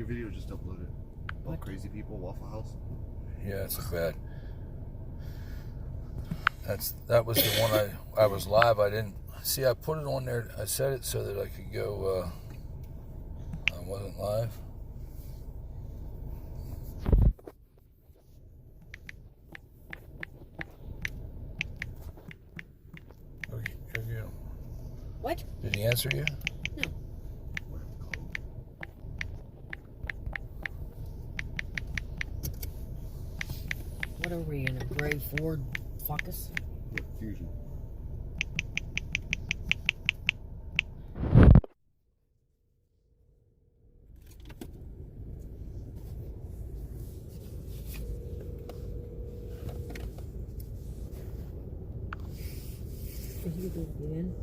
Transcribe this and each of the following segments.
video just uploaded. About crazy people, Waffle House. Yeah, it's bad. That was the one I was live. I didn't see. I put it on there. I set it so that I could go. I wasn't live. What? Did he answer you? No. What are we in a gray Ford Focus? Yeah, Fusion. You do it again.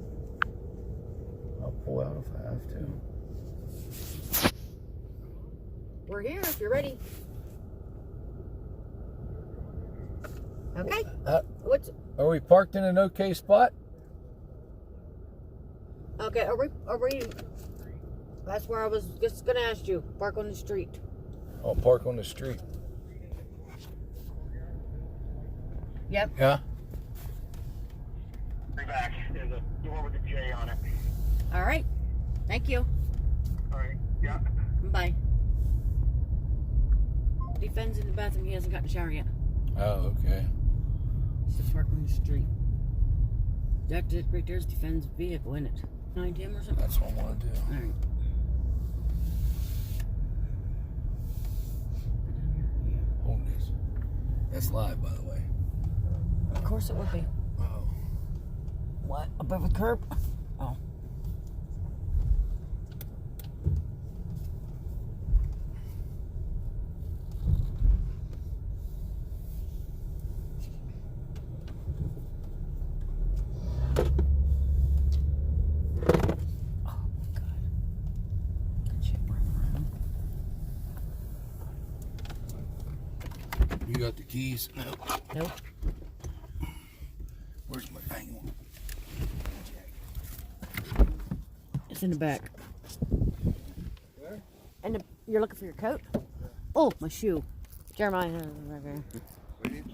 I'll pull out if I have to. We're here if you're ready. Okay. What's? Are we parked in an okay spot? Okay. Are we? That's where I was just gonna ask you. Park on the street. I'll park on the street. Yep. Yeah. Bring back. There's a door with a J on it. All right. Thank you. All right. Yeah. Bye. Defend's in the bathroom. He hasn't gotten a shower yet. Oh, okay. Just park on the street. That right there's Defend's vehicle in it. Behind him or something? That's what I want to do. All right. Hold this. That's live, by the way. Of course it would be. Oh. What? Above the curb? Oh. You got the keys? No. Nope. Where's my hang on? It's in the back. Where? And you're looking for your coat? Oh, my shoe. Jeremiah. Right there. Wait.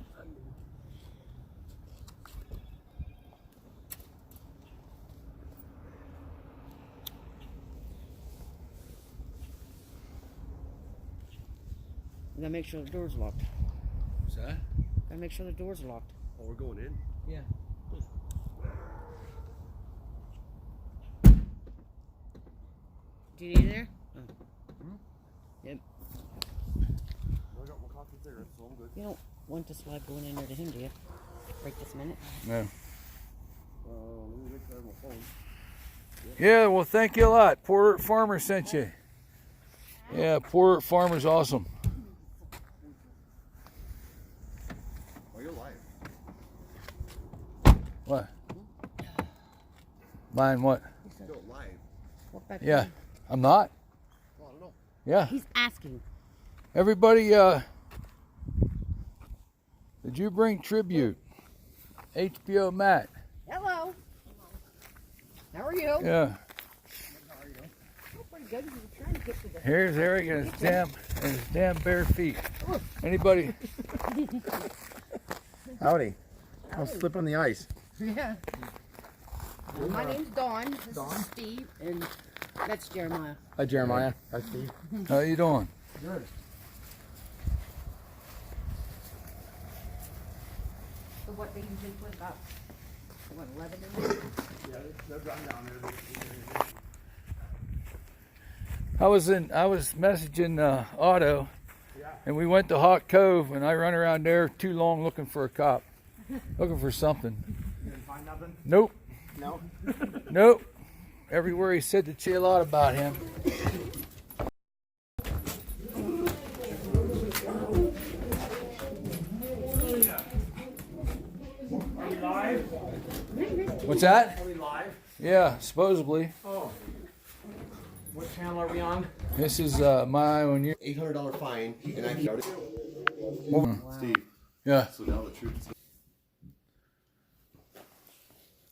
You gotta make sure the door's locked. What's that? Gotta make sure the door's locked. Oh, we're going in? Yeah. Do you need it there? Oh. Yep. I got my coffee cigarettes, so I'm good. You don't want this slide going in there to him, do you? Right this minute. No. Let me make sure I have my phone. Yeah, well, thank you a lot. Poor Earth Farmer sent you. Yeah, Poor Earth Farmer's awesome. Oh, you're live. What? Mine what? Still live. Walk back Yeah. in. I'm not? Oh, I don't know. Yeah. He's asking. Everybody, did you bring tribute? HBO Matt. Hello. How are you? Yeah. Oh, pretty good. You were trying to get to the... Here's Eric and his damn bare feet. Anybody? Howdy. I'll slip on the ice. Yeah. My name's Dawn. This is Steve, and that's Jeremiah. Hi, Jeremiah. Hi, Steve. How you doing? Good. So what they usually put about, what, 11 in there? Yeah, they're running down there. I was messaging Otto, and we went to Hawk Cove, and I run around there too long looking for a cop, looking for something. You didn't find nothing? Nope, No? nope. Everywhere he said to chill out about him. Are we live? What's that? Are we live? Yeah, supposedly. Oh. What channel are we on? This is my own year. $800 fine, and I can Steve, Yeah. so now the truth is.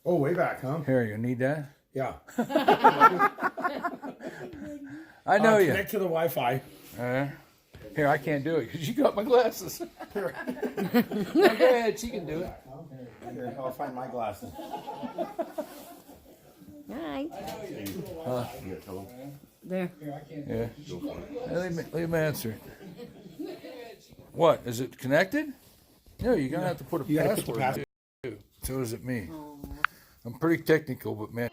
Oh, way back, huh? Here, you need that? Yeah. I know you. Connect to the Wi-Fi. Here, I can't do it because you got my glasses. Go ahead, she can do it. Here, I'll find my glasses. Hi. Huh? There. Yeah. Let him answer. What? Is it connected? No, you're gonna have to put a password too. So is it me. I'm pretty technical, but man.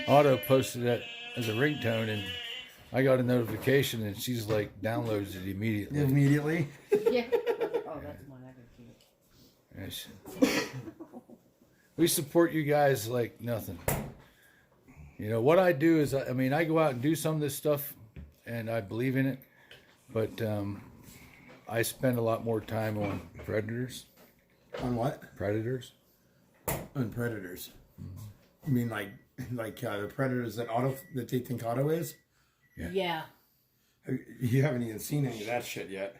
Otto posted that as a ringtone, and I got a notification, and she's like, downloads it immediately. Immediately? Yeah. Oh, that's one I can keep. Yes. We support you guys like nothing. You know, what I do is, I mean, I go out and do some of this stuff, and I believe in it, but I spend a lot more time on predators. On what? Predators. On predators. You mean like the predators that they think Otto is? Yeah. You haven't even seen any of that shit yet.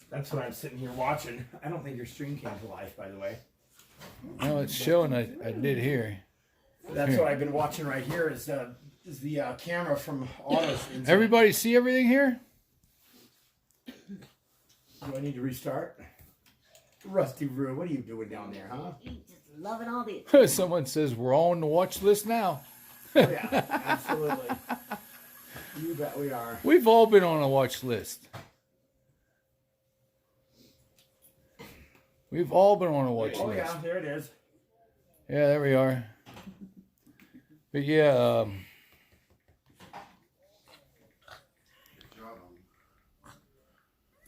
That's what I'm sitting here watching. I don't think your stream came to life, by the way. No, it's showing I did here. That's what I've been watching right here is the camera from Otto's. Everybody see everything here? Do I need to restart? Rusty Roo, what are you doing down there, huh? Just loving all these. Someone says we're all on the watch list now. Oh, yeah, absolutely. You bet we are. We've all been on a watch list. We've all been on a watch Oh, list. yeah, there it is. Yeah, there we are. But yeah,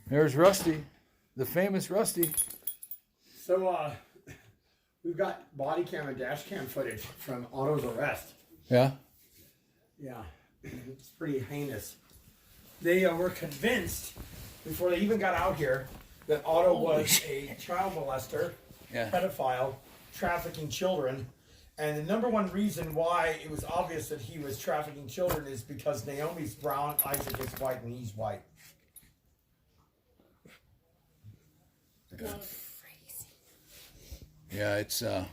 there's Rusty, the famous Rusty. So, we've got body cam and dash cam footage from Otto's arrest. Yeah. Yeah, it's pretty heinous. They were convinced, before they even got out here, that Otto was a child molester, pedophile, trafficking children. And the number one reason why it was obvious that he was trafficking children is because Naomi's brown, Isaac is white, and he's white. Yeah, it's I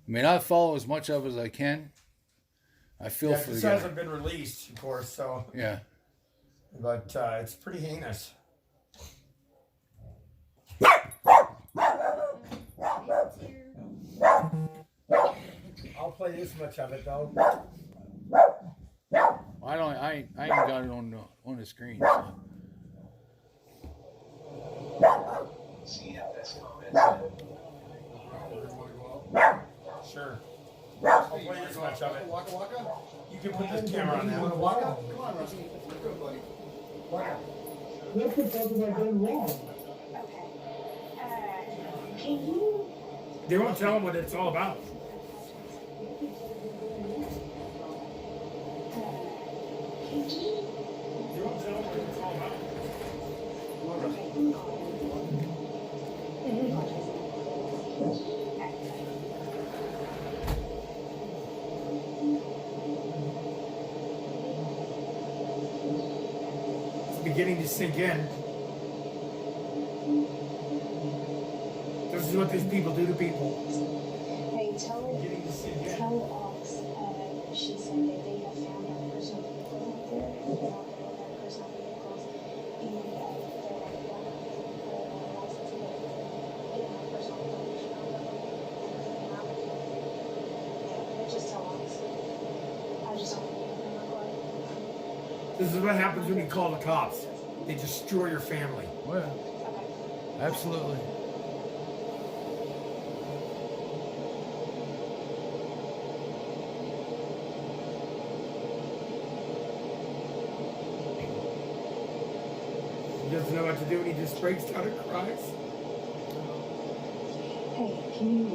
mean, I follow as much of it as I can. I feel for the This guy. hasn't been released, of course, so. Yeah. But it's pretty heinous. I'll play this much of it though. I ain't got it on the screen. So. Sure. I'll play this much of it. You can put this camera on now. Come on, Rusty. Let's go, buddy. Look what something I've done wrong. Can you? They won't tell them what it's all about. They won't tell them what it's all about. It's beginning to sink in. This is what these people do to people. Hey, tell Ox, she said that they have found our personal vehicles out there. They're out there with our personal vehicles. And they're like, yeah, the license plate, and our personal information on them. And just tell Ox. I just don't think anything like. This is what happens when you call the cops. They destroy your family. Well, absolutely. He doesn't know what to do and he just breaks down and cries. Hey, can you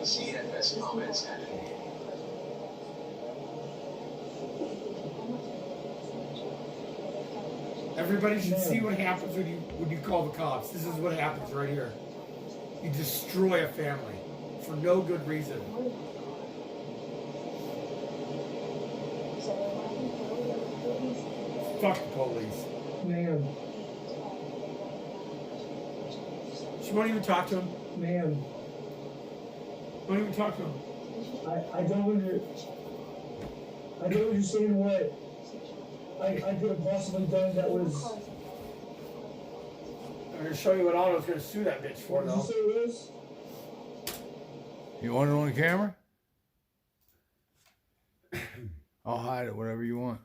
See at best moments. Everybody should see what happens when you call the cops. This is what happens right here. You destroy a family for no good reason. Fuck the police. Man. She won't even talk to him. Ma'am, Won't even talk to him. I don't understand what I could have possibly done that was. I'm gonna show you what Otto's gonna sue that bitch for, What did you though. say it was? You want it on camera? I'll hide it, whatever you want.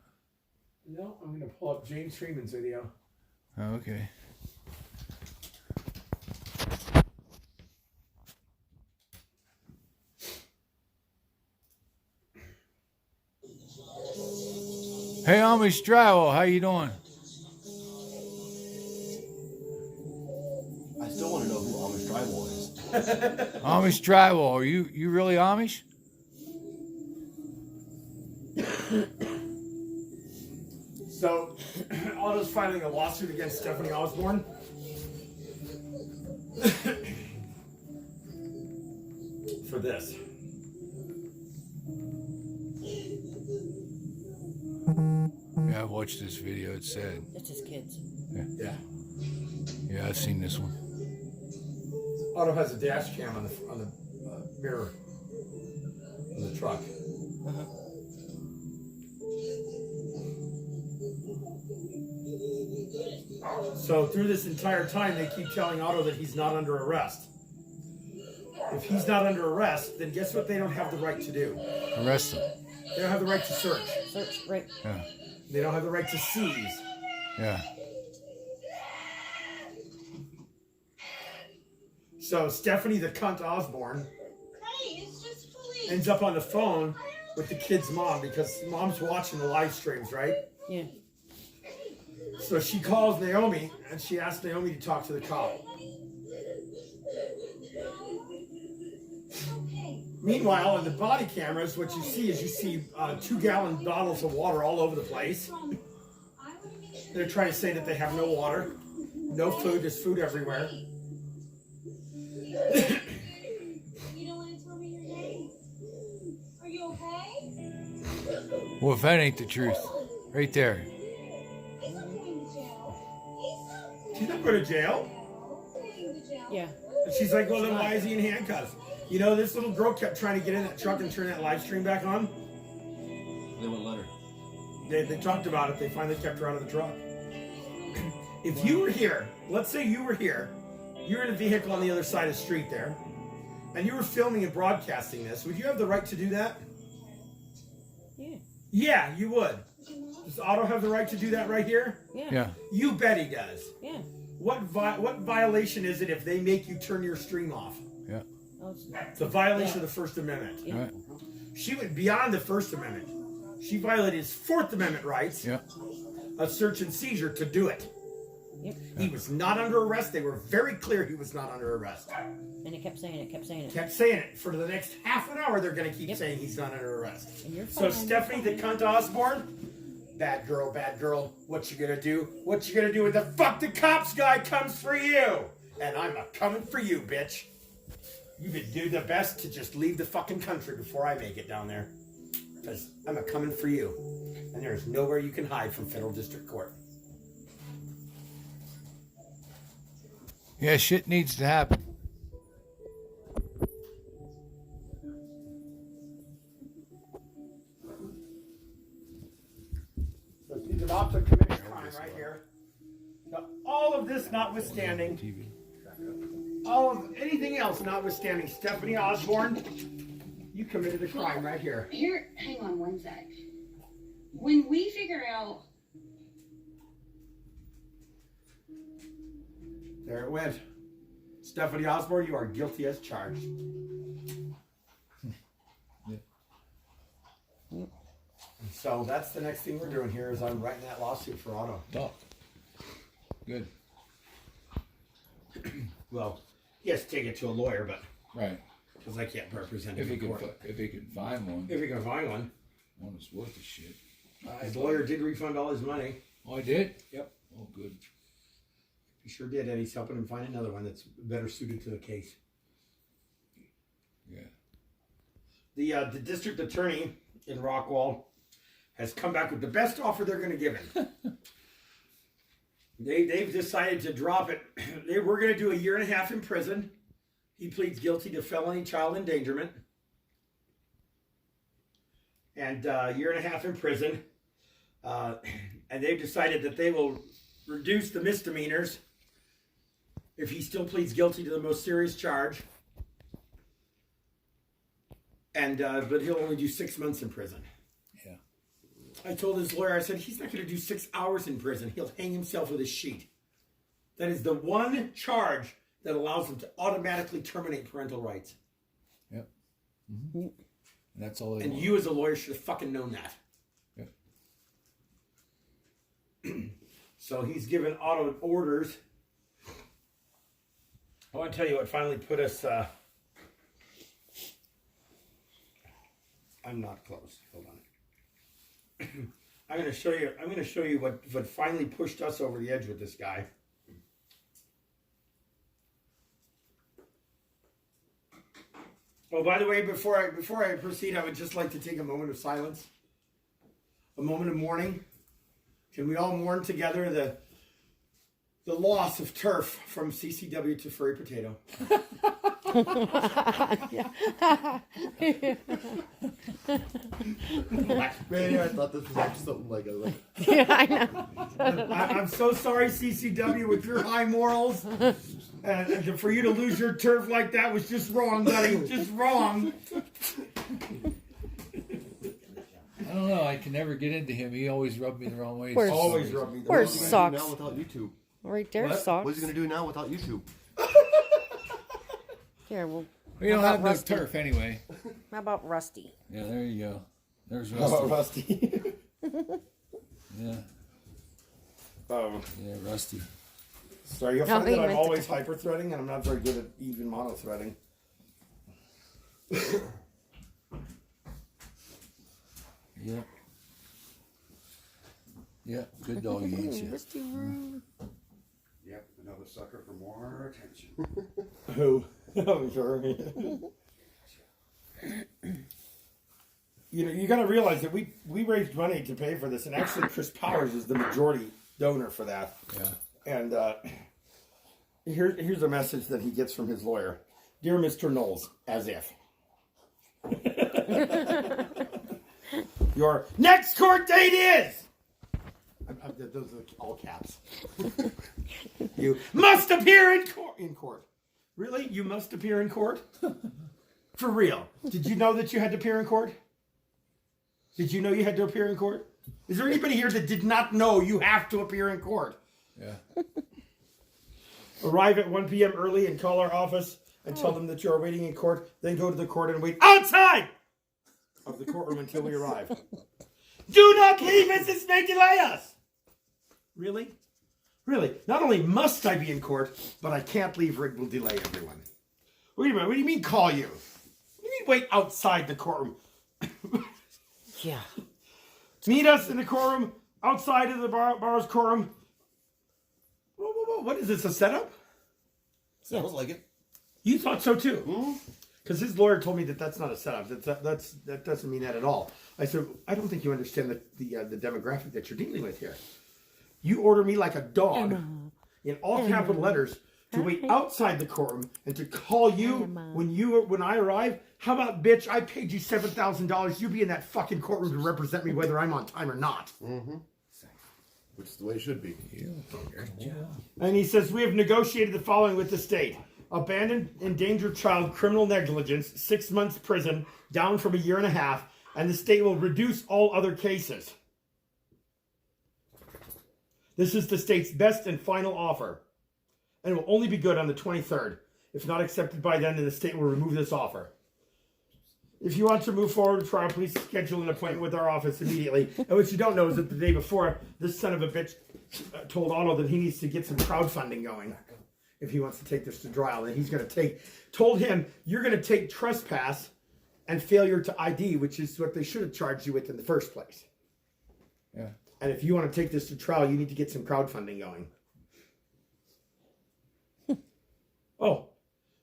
No, I'm gonna pull up James Freeman's video. Oh, okay. Hey, Amish Drywall, how you doing? I still want to know who Amish Drywall is. Amish Drywall, are you really Amish? So, Otto's filing a lawsuit against Stephanie Osborne. For this. Yeah, I watched this video. It's sad. It's his kids. Yeah. Yeah, I've seen this one. Otto has a dash cam on the mirror in the truck. So through this entire time, they keep telling Otto that he's not under arrest. If he's not under arrest, then guess what they don't have the right to do? Arrest him. They don't have the right to search. Search, right. Yeah. They don't have the right to seize. Yeah. So Stephanie the cunt Osborne ends up on the phone with the kid's mom because mom's watching the live streams, right? Yeah. So she calls Naomi and she asks Naomi to talk to the cop. Meanwhile, on the body cameras, what you see is 2-gallon bottles of water all over the place. They're trying to say that they have no water, no food, there's food everywhere. You don't want to tell me your name? Are you okay? Well, if that ain't the truth, right there. He's not going to jail. She's not going to jail. Yeah. And she's like, well, then why is he in handcuffs? You know, this little girl kept trying to get in that truck and turn that live stream back on. They wouldn't let her. They talked about it. They finally kept her out of the truck. If you were here, let's say you were here, you're in a vehicle on the other side of the street there, and you were filming and broadcasting this, would you have the right to do that? Yeah. Yeah, you would. Does Otto have the right to do that right here? Yeah. Yeah. You bet he does. Yeah. What violation is it if they make you turn your stream off? Yeah. Oh, it's, It's a violation of the First Amendment. yeah. Right. She went beyond the First Amendment. She violated his Fourth Amendment rights Yeah. of search and seizure to do it. Yep. He was not under arrest. They were very clear he was not under arrest. And it kept saying it, kept saying it. Kept saying it. For the next half an hour, they're going to keep Yep. saying he's not under arrest. And you're So fine, Stephanie the you're cunt Osborne, bad girl, what you gonna do? What you gonna do when the fuck the cops guy comes for you? And I'm a coming for you, bitch. You could do the best to just leave the fucking country before I make it down there. Because I'm a coming for you. And there's nowhere you can hide from federal district court. Yeah, shit needs to happen. So she's about to commit a crime right here. Now, all of this notwithstanding, TV. all of anything else notwithstanding, Stephanie Osborne, you committed a crime right here. Here, hang on one sec. When we figure out, There it went. Stephanie Osborne, you are guilty as charged. So that's the next thing we're doing here is I'm writing that lawsuit for Otto. Talk. Good. Well, he has to take it to a lawyer, but Right. because I can't represent If him he in can, court. if he can find one, If he can find one. one that's worth the shit. His lawyer did refund all his money. Oh, I did. Yep. Oh, good. He sure did, and he's helping him find another one that's better suited to the case. Yeah. The district attorney in Rockwall has come back with the best offer they're going to give him. They've decided to drop it. They were going to do a 1.5 years in prison. He pleads guilty to felony child endangerment. And 1.5 years in prison. And they've decided that they will reduce the misdemeanors if he still pleads guilty to the most serious charge. And but he'll only do 6 months in prison. Yeah. I told his lawyer, I said, he's not going to do 6 hours in prison. He'll hang himself with a sheet. That is the one charge that allows him to automatically terminate parental rights. Yep. Mm-hmm. And that's all they And want. you as a lawyer should have fucking known that. Yep. So he's given Otto orders. I want to tell you what finally put us... I'm not close. Hold on. I'm going to show you what finally pushed us over the edge with this guy. Oh, by the way, before I proceed, I would just like to take a moment of silence. A moment of mourning. Can we all mourn together the loss of turf from CCW to Furry Potato? Man, I thought this was actually something like a. Yeah, I know. I'm so sorry, CCW, with your high morals. And for you to lose your turf like that was just wrong, buddy. Just wrong. I don't know. I can never get into him. He always rubbed me the wrong way. Where's- Always rub me the Where's wrong way. socks? Now without YouTube. Right there, What? socks. What's he gonna do now without YouTube? Here, well, We don't how have about no Rusty? turf anyway. How about Rusty? Yeah, there you go. There's How about Rusty. Rusty? Yeah, Oh, yeah, Rusty. sorry, you'll No, find he that I'm meant to- always hyper-threading, and I'm not very good at even mono-threading. Yeah. Yeah, good dog eats you. Rusty Roo. Yep, another sucker for more attention. Who? Oh, sure. You got to realize that we raised money to pay for this, and actually Chris Powers is the majority donor for that. Yeah. And here's a message that he gets from his lawyer. Dear Mr. Knowles, as if. Your next court date is... Those are all caps. You must appear in court. Really? You must appear in court? For real? Did you know that you had to appear in court? Did you know you had to appear in court? Is there anybody here that did not know you have to appear in court? Yeah. Arrive at 1 p.m. early and call our office and tell them that you are waiting in court. Then go to the court and wait outside of the courtroom until we arrive. Do not leave as this may delay us. Really? Really? Not only must I be in court, but I can't leave or it will delay everyone. Wait a minute. What do you mean call you? What do you mean wait outside the courtroom? Yeah. Meet us in the courtroom, outside of the bar's courtroom. Whoa. What is this, a setup? Sounds like it. You thought so too. Because his lawyer told me that that's not a setup. That doesn't mean that at all. I said, I don't think you understand the demographic that you're dealing with here. You order me like a dog, in all capital letters, to wait outside the courtroom and to call you when I arrive. How about, bitch, I paid you $7,000. You be in that fucking courtroom to represent me whether I'm on time or not. Mm-hmm. Which is the way it should be. And he says, we have negotiated the following with the state. Abandoned, endangered child, criminal negligence, 6 months prison, down from 1.5 years, and the state will reduce all other cases. This is the state's best and final offer. And it will only be good on the 23rd. If not accepted by then the state will remove this offer. If you want to move forward with trial, please schedule an appointment with our office immediately. And what you don't know is that the day before, this son of a bitch told Otto that he needs to get some crowdfunding going if he wants to take this to trial. And he's going to told him, you're going to take trespass and failure to ID, which is what they should have charged you with in the first place. Yeah. And if you want to take this to trial, you need to get some crowdfunding going. Oh,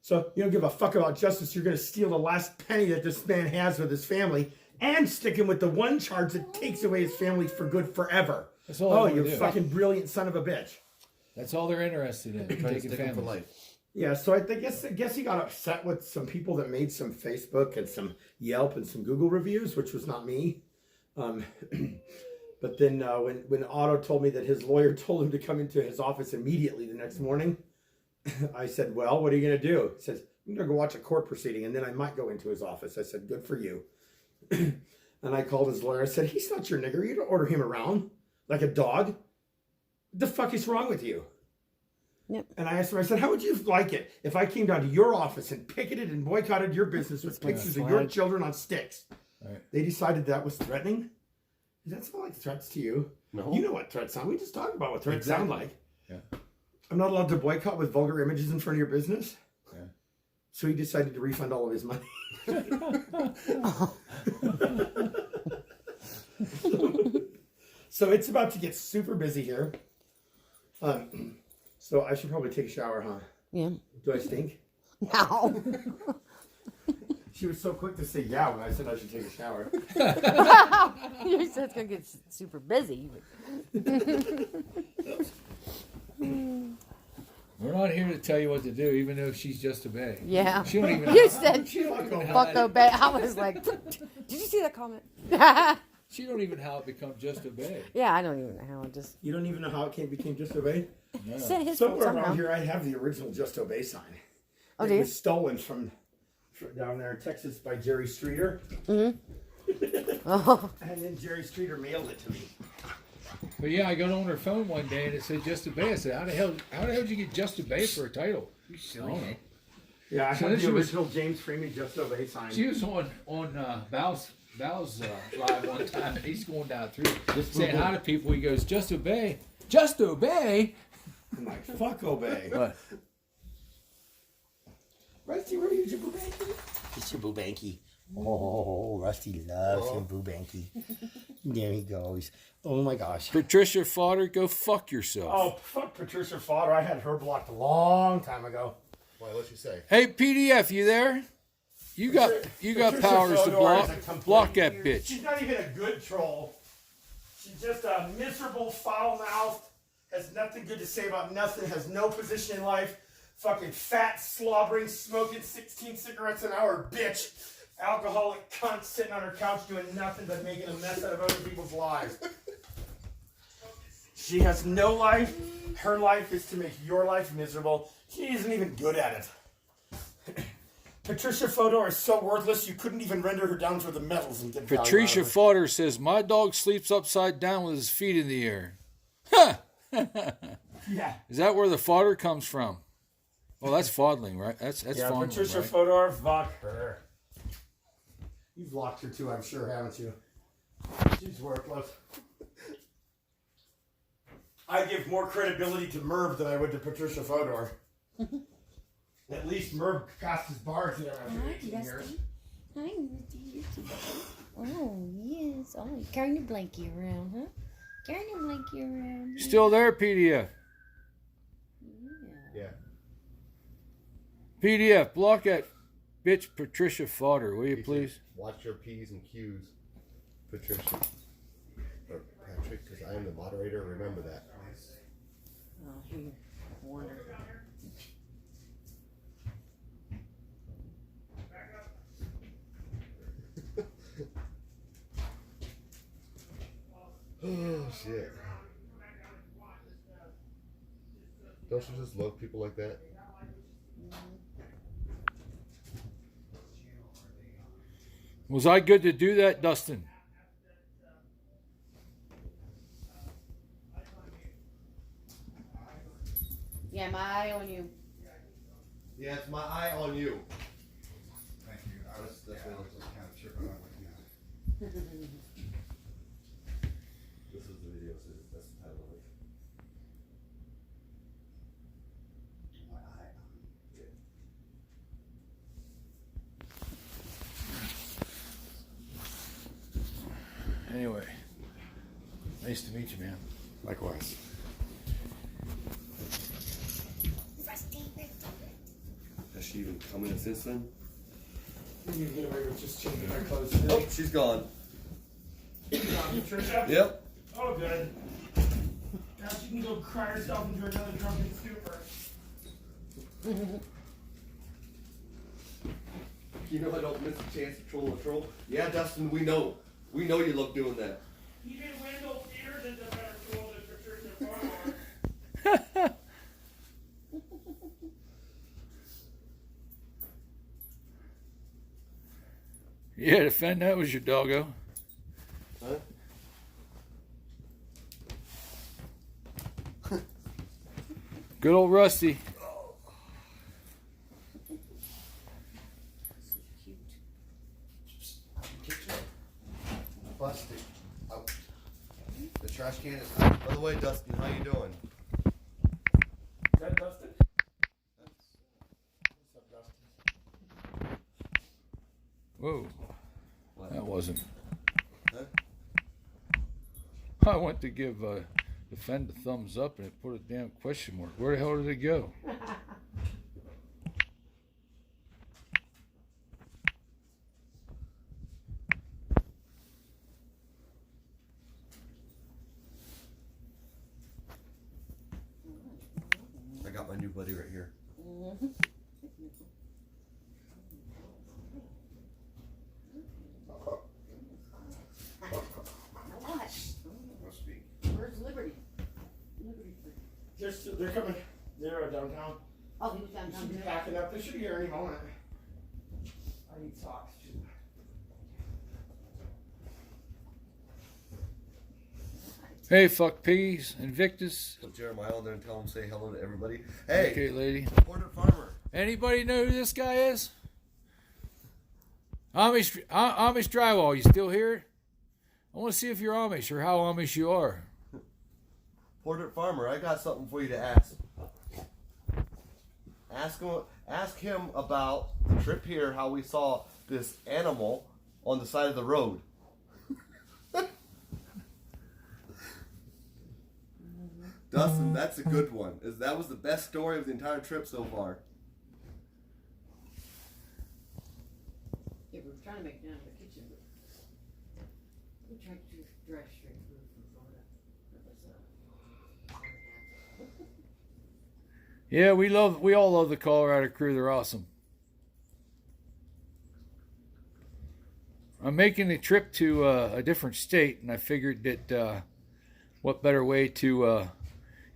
so you don't give a fuck about justice. You're going to steal the last penny that this man has with his family and stick him with the one charge that takes away his family for good forever. That's all Oh, I you do. fucking brilliant son of a bitch. That's all they're interested in. Trying to Taking stick 'em for families. life. Yeah, so I guess he got upset with some people that made some Facebook and some Yelp and some Google reviews, which was not me. But then when Otto told me that his lawyer told him to come into his office immediately the next morning, I said, well, what are you going to do? He says, I'm going to go watch a court proceeding, and then I might go into his office. I said, good for you. And I called his lawyer. I said, he's not your nigger. You don't order him around like a dog. What the fuck is wrong with you? Yep. And I asked him, I said, how would you like it if I came down to your office and picketed and boycotted your business with pictures of your children on sticks? Right. They decided that was threatening. Does that sound like threats to you? No. You know what threats sound. We just talked about what threats sound like. Yeah. I'm not allowed to boycott with vulgar images in front of your business. Yeah. So he decided to refund all of his money. So it's about to get super busy here. So I should probably take a shower, huh? Yeah. Do I stink? No. She was so quick to say yeah when I said I should take a shower. You said it's gonna get super busy. We're not here to tell you what to do, even though she's just a bae. Yeah. She don't even. You said She don't even know how fuck that- obey. I was like, did you see that comment? She don't even how it become just a bae. Yeah, I don't even know how it just. You don't even know how it became Just Obey? No. Said his fault Somewhere somehow. around here I have the original Just Obey sign. Oh, It do you? was stolen from down there in Texas by Jerry Streeter. Oh. And then Jerry Streeter mailed it to me. But yeah, I got on her phone one day and it said Just a Bay. I said, how the hell did you get Just a Bay for a title? You silly, eh? Yeah, I So had then the she was- original James Freeman Just Obey sign. She was on Val's live one time and he's going down through saying hi to people. He goes, Just obey. Just obey? I'm like, fuck Obey. What? Rusty, where are you, Jibble Banky? It's your Boo Banky. Oh, Rusty loves him, Boo Banky. There he goes. Oh my gosh. Patricia Fodder, go fuck yourself. Oh, fuck Patricia Fodder. I had her blocked a long time ago. Why? What'd you say? Hey, PDF, you there? You got Patricia powers to Fodor block. is a complete- Block that bitch. She's not even a good troll. She's just a miserable, foul-mouthed, has nothing good to say about nothing, has no position in life, fucking fat, slobbering, smoking 16 cigarettes an hour, bitch. Alcoholic cunt sitting on her couch doing nothing but making a mess out of other people's lives. She has no life. Her life is to make your life miserable. She isn't even good at it. Patricia Fodor is so worthless you couldn't even render her down for the medals and get value out of Patricia her. Fodder says, my dog sleeps upside down with his feet in the air. Huh. Yeah. Is that where the fodder comes from? Well, that's fodling, right? That's Yeah, fondling, Patricia right? Fodor, fuck her. You've blocked her too, I'm sure, haven't you? She's worthless. I give more credibility to Merv than I would to Patricia Fodor. At least Merv passed his bars there after 18 years. Hi, Rusty. Oh, yes. Oh, carrying your blankie around, huh? Carrying your blankie around. Still there, PDF. Yeah. PDF, block that bitch Patricia Fodder, will you He please? said, watch your P's and Q's, Patricia. Or Patrick, because I am the moderator. Remember that. Oh, here. Wonder. Oh, shit. Don't you just love people like that? Was I good to do that, Dustin? Yeah, my eye on you. Yeah, it's my eye on you. Thank you. That's what I was kind of tripping on with now. This is the video, so that's the title of it. My eye on you. Anyway, nice to meet you, man. Likewise. Has she even come in since then? You need to get away with just changing my clothes Oh, today. she's gone. Patricia? Yep. Oh, good. Now she can go cry herself into another drunken stupor. You know I don't miss a chance to troll a troll. Yeah, Dustin, we know. We know you love doing that. Even Wendell Peters is a better troll than Patricia Farmer. Yeah, defend that was your doggo. Huh? Good old Rusty. Busted. Oh. The trash can is out. By the way, Dustin, how you doing? Is that Dustin? What's up, Dustin? Whoa. What? That wasn't. Huh? I went to give defend a thumbs up and it put a damn question mark. Where the hell did it go? I got my new buddy right here. Must be. Where's Liberty? They're coming. They're downtown. Oh, he was downtown. Should be packing up. They should be here any moment. I need socks too. Hey, fuck piggies, Invictus. So Jeremiah on there and tell him say hello to everybody. Hey, Okay, lady. Porter Farmer. Anybody know who this guy is? Amish Drywall, you still here? I want to see if you're Amish or how Amish you are. Porter Farmer, I got something for you to ask. Ask him about the trip here, how we saw this animal on the side of the road. Dustin, that's a good one. That was the best story of the entire trip so far. Yeah, we were trying to make it down to the kitchen, but we tried to drive straight through from Florida. That was, Yeah, we all love the Colorado crew. They're awesome. I'm making a trip to a different state, and I figured that what better way to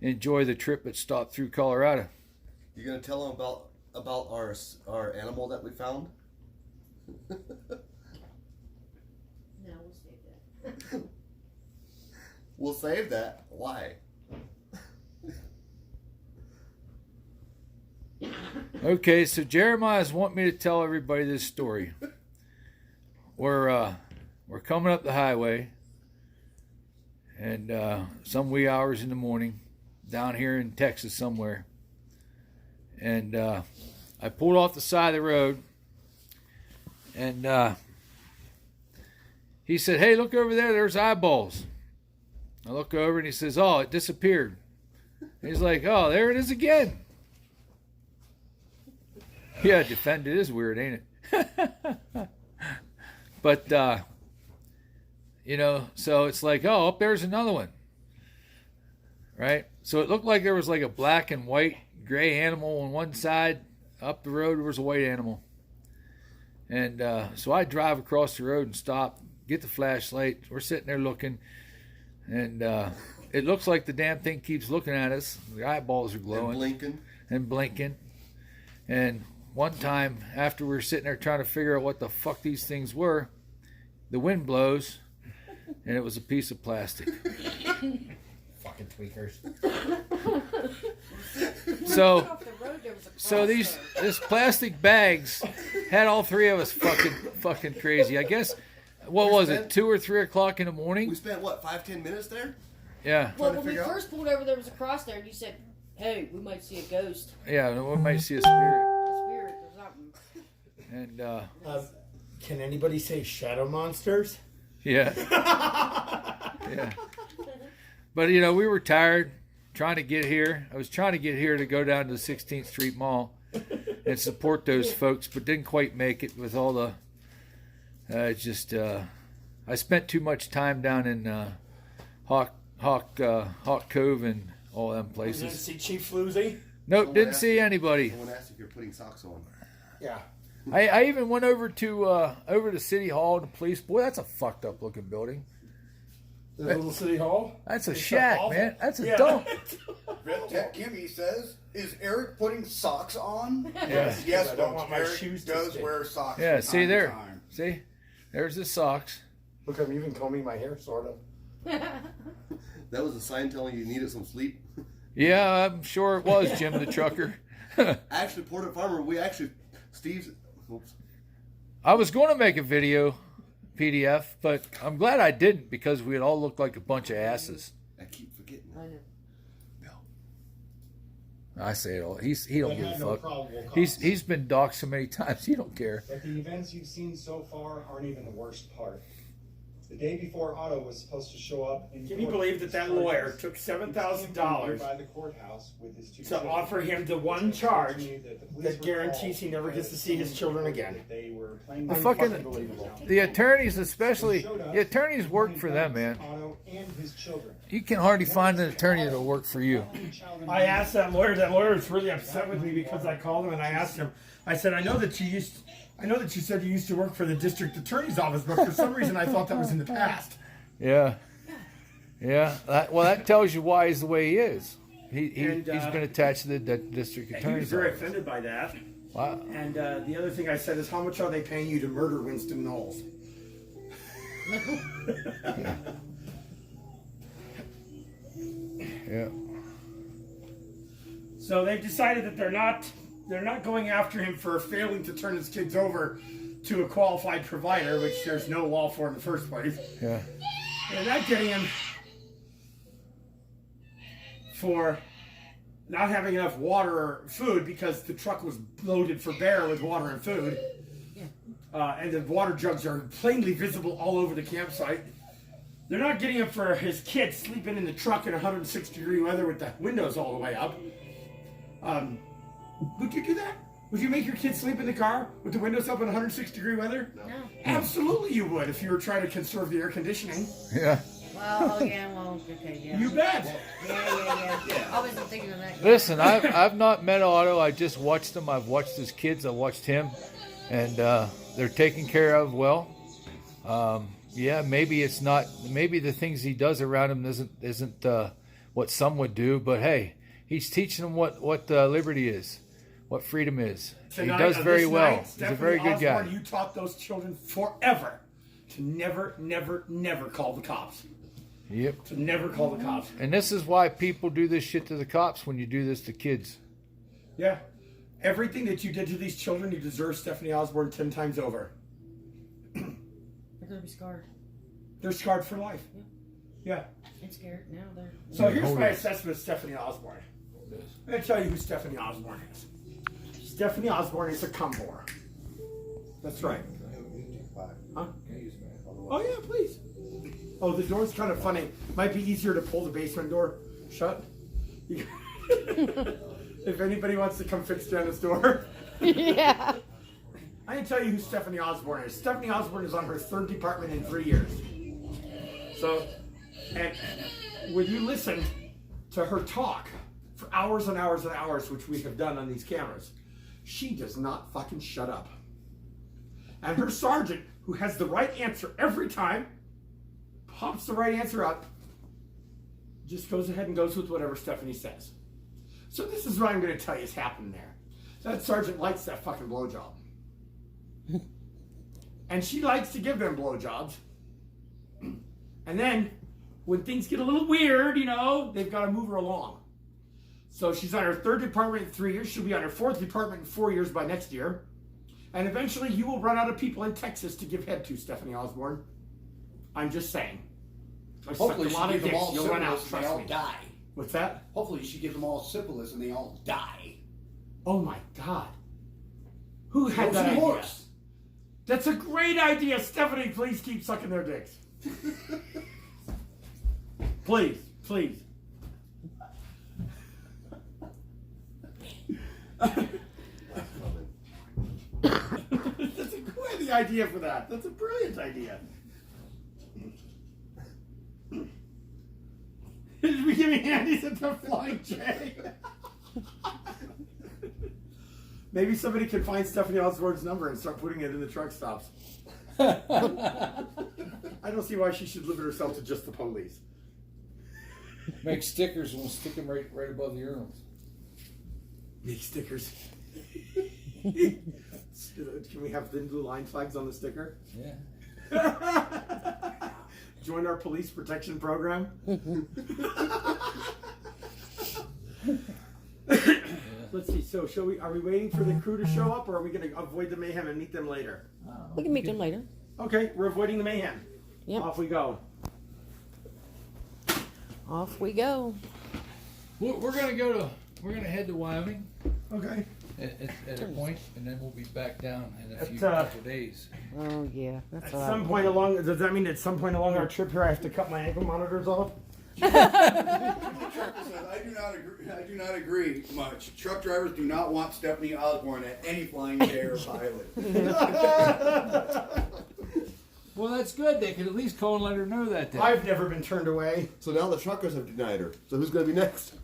enjoy the trip but stop through Colorado. You gonna tell them about our animal that we found? no, we'll save that. We'll save that. Why? Okay, so Jeremiah's want me to tell everybody this story. We're coming up the highway, and some wee hours in the morning, down here in Texas somewhere, and I pulled off the side of the road, and he said, "Hey, look over there. There's eyeballs." I look over, and he says, "Oh, it disappeared." He's like, "Oh, there it is again." Yeah, defend it is weird, ain't it? But, so it's like, oh, up there's another one. Right? So it looked like there was like a black and white gray animal on one side. Up the road, there was a white animal. And so I drive across the road and stop, get the flashlight. We're sitting there looking. And it looks like the damn thing keeps looking at us. The eyeballs are glowing. And blinking. And one time, after we were sitting there trying to figure out what the fuck these things were, the wind blows, and it was a piece of plastic. Fucking tweakers. So this plastic bags had all three of us fucking crazy. I guess, what was it, 2 or 3 o'clock in the morning? We spent, what, 5-10 minutes there? Yeah. Well, when we first pulled over, there was a cross there, and you said, "Hey, we might see a ghost." Yeah, we might see a spirit. A spirit or something. And can anybody say shadow monsters? Yeah. Yeah. But we were tired trying to get here. I was trying to get here to go down to the 16th Street Mall and support those folks, but didn't quite make it with all the I spent too much time down in Hawk Cove and all them You didn't places. see Chief Floozy? Nope, didn't see anybody. Someone asked if you're putting socks on. Yeah. I even went over to City Hall, the police. Boy, that's a fucked up looking building. The little City Hall? That's a It's shack, awful. man. That's a Yeah. dump. Red Tech Kimmy says, "Is Eric putting socks on?" Yeah. Yes, I don't folks. want my Eric shoes to does stick. wear socks. Yeah, from see time to there. time. See? There's the socks. Look, I'm even combing my hair, sort of. That was a sign telling you needed some sleep. Yeah, I'm sure it was Jim the trucker. Actually, Porter Farmer, Steve's. Oops. I was going to make a video PDF, but I'm glad I didn't because we'd all look like a bunch of asses. I keep forgetting. I know. I say it all. He don't They give a had no fuck. probable cause. He's been doxxed so many times. He don't care. But the events you've seen so far aren't even the worst part. The day before Otto was supposed to show up in Can you court believe with that his lawyer charges, took he came $7,000 by the courthouse with his two to children. offer him the one It occurred to charge me that the police that were guarantees he called never gets to because see his children someone again? reported that they were playing The with fucking Unbelievable. the attorneys, especially the attorneys, work for them, man. Otto and his children. You can hardly find an attorney that'll work for you. I asked that lawyer. That lawyer was really upset with me because I called him and I asked him. I said, I know that you said you used to work for the district attorney's office, but for some reason I thought that was in the past. Yeah, yeah. That tells you why he's the way he is. He's been attached to the district He was attorney's very office. offended by that. Wow. And the other thing I said is, how much are they paying you to murder Winston Knowles? Yeah. So they've decided that they're not going after him for failing to turn his kids over to a qualified provider, which there's no law for in the first place. Yeah. They're not getting him for not having enough water or food because the truck was loaded for bear with water and food. And the water jugs are plainly visible all over the campsite. They're not getting him for his kids sleeping in the truck in 106-degree weather with the windows all the way up. Would you do that? Would you make your kids sleep in the car with the windows up in 106-degree weather? No. Absolutely you would if you were trying to conserve the air conditioning. Yeah. Well, okay, yeah. You bet. Yeah. I wasn't thinking of that. Listen, I've not met Otto. I just watched him. I've watched his kids. I watched him, and they're taken care of well. Yeah, maybe it's not. Maybe the things he does around him isn't what some would do. But hey, he's teaching them what liberty is, what freedom is. Tonight, he does very this well. night, He's a Stephanie very good guy. Osborne, you taught those children forever to never call the cops. Yep. To never call the cops. And this is why people do this shit to the cops when you do this to kids. Yeah. Everything that you did to these children, you deserve Stephanie Osborne 10 times over. They're gonna be scarred. They're scarred for life. Yeah. I'm scared now. They're. So here's my assessment of Stephanie Osborne. I'm going to tell you who Stephanie Osborne is. Stephanie Osborne is a cumbore. That's right. Huh? Oh, yeah, please. Oh, the door's kind of funny. Might be easier to pull the basement door shut. If anybody wants to come fix Jenna's door. Yeah. I can tell you who Stephanie Osborne is. Stephanie Osborne is on her 3rd department in 3 years. So, and when you listen to her talk for hours and hours and hours, which we have done on these cameras, she does not fucking shut up. And her sergeant, who has the right answer every time, pops the right answer up, just goes ahead and goes with whatever Stephanie says. So this is what I'm going to tell you has happened there. That sergeant likes that fucking blowjob. And she likes to give them blowjobs. And then, when things get a little weird, they've got to move her along. So she's on her 3rd department in 3 years. She'll be on her 4th department in 4 years by next year. And eventually you will run out of people in Texas to give head to, Stephanie Osborne. I'm just saying. Hopefully she give them all You'll run out, syphilis and they trust all me. die. What's that? Hopefully she gives them all syphilis and they all die. Oh my God. Who had that Rosie idea? Morse. That's a great idea. Stephanie, please keep sucking their dicks. Please. That's a great idea for that. That's a brilliant idea. We giving handies at the Flying J. Maybe somebody can find Stephanie Osborne's number and start putting it in the truck stops. I don't see why she should limit herself to just the police. Make stickers and we'll stick them right above the urinals. Make stickers. Can we have thin blue line flags on the sticker? Yeah. Join our police protection program. Let's see. So, are we waiting for the crew to show up, or are we going to avoid the mayhem and meet them later? We can meet them later. Okay, we're avoiding the mayhem. Yep. Off we go. Off we go. We're gonna head to Wyoming. Okay. At a point, and then we'll be back down in a few couple days. Oh yeah. That's At what some point along, does that mean at some point along our trip here, I have to cut my ankle monitors off? I do not agree much. Truck drivers do not want Stephanie Osborne at any Flying J or pilot. Well, that's good. They could at least call and let her know that. Then. I've never been turned away. So now the truckers have denied her. So who's going to be next?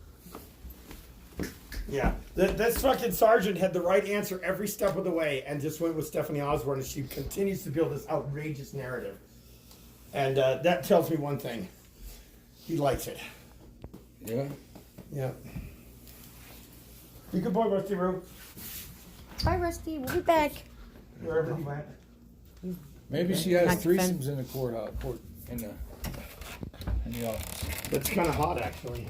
Yeah, this fucking sergeant had the right answer every step of the way and just went with Stephanie Osborne, and she continues to build this outrageous narrative. And that tells me one thing. He likes it. Yeah? Yeah. You good boy, Rusty Roo. Bye, Rusty. We'll be back. Wherever he went. Maybe she has Not threesomes in the in the office. That's kind of hot, actually.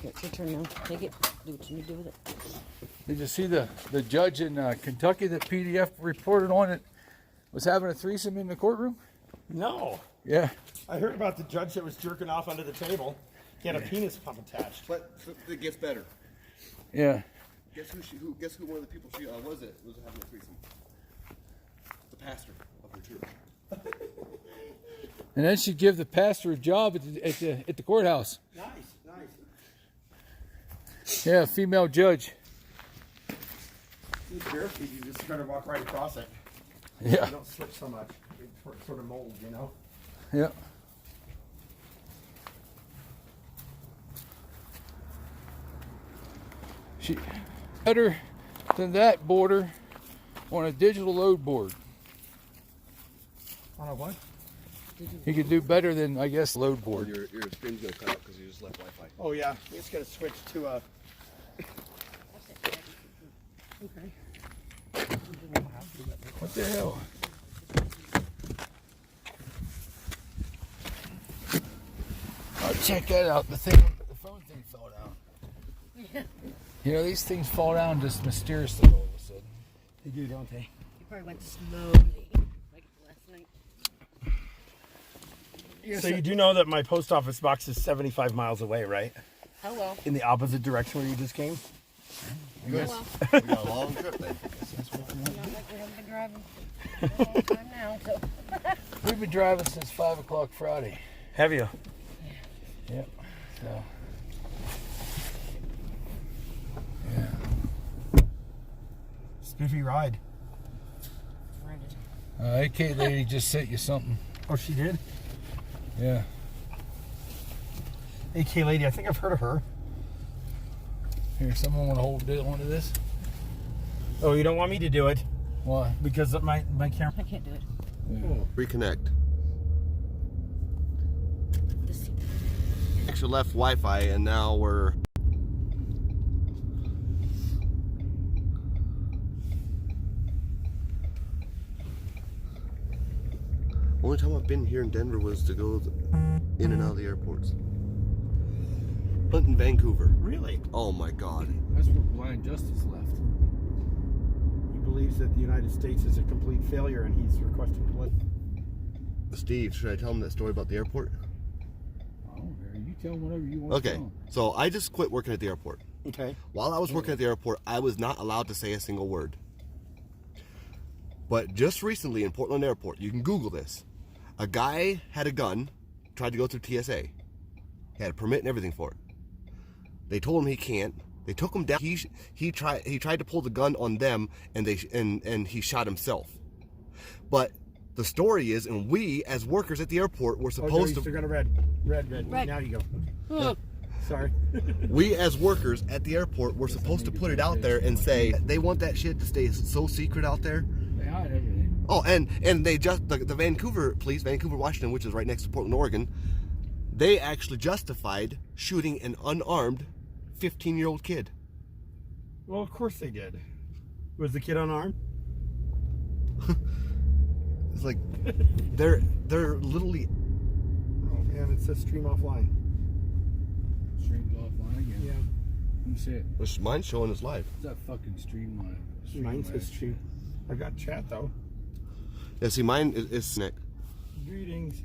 It's your turn now. Take it. Do what you need to do with it. Did you see the judge in Kentucky that PDF reported on it was having a threesome in the courtroom? No. Yeah. I heard about the judge that was jerking off under the table. He had a penis pump attached. But it gets better. Yeah. Guess who one of the people she was having a threesome? The pastor of her church. And then she'd give the pastor a job at the courthouse. Nice. Yeah, female judge. These bare feet, you just kind of walk right across it. Yeah. You don't slip so much. It sort of molds, you know? Yeah. She better than that border on a digital load board. On a what? He could do better than, I guess, load board. Your screen's going to cut out because you just left Wi-Fi. Oh, yeah. We just got to switch to a... Okay. What the hell? Oh, check that out. The phone thing fell down. Yeah. You know, these things fall down just mysteriously all of a sudden. They do, don't they? You probably went slowly, like last night. So you do know that my post office box is 75 miles away, right? Oh well. In the opposite direction where you just came? Yes. Oh well. We got a long trip then. Not like we haven't been driving for a long time now, so. We've been driving since 5 o'clock Friday. Have you? Yep. So. Yeah. Spiffy ride. AK lady just sent you something. Oh, she did? Yeah. AK lady, I think I've heard of her. Here, someone want to hold onto this? Oh, you don't want me to do it? Why? Because of my camera. I can't do it. Reconnect. This Actually left Wi-Fi and now we're... Only time I've been here in Denver was to go in and out of the airports. But in Vancouver. Really? Oh my God. That's where Blind Justice left. He believes that the United States is a complete failure and he's requesting political. Steve, should I tell him that story about the airport? Oh, you tell him whatever you want. Okay, so I just quit working at the airport. Okay. While I was working at the airport, I was not allowed to say a single word. But just recently in Portland Airport, you can Google this. A guy had a gun, tried to go through TSA. He had a permit and everything for it. They told him he can't. They took him down. He tried to pull the gun on them, and he shot himself. But The story is, and we as workers at the airport were supposed They're to. going to red. Now you go. Sorry. We as workers at the airport were supposed to put it out there and say they want that shit to stay so secret out there. They hide everything. Oh, and they just the Vancouver police, Vancouver, Washington, which is right next to Portland, Oregon, they actually justified shooting an unarmed 15-year-old kid. Well, of course they did. Was the kid unarmed? It's like they're literally. Oh man, it says stream offline. Stream's offline again. Yeah. Let me see it. Which mine's showing us live. What's that fucking stream line? Mine says stream. I got chat though. Yeah, see, mine is Nick. Greetings.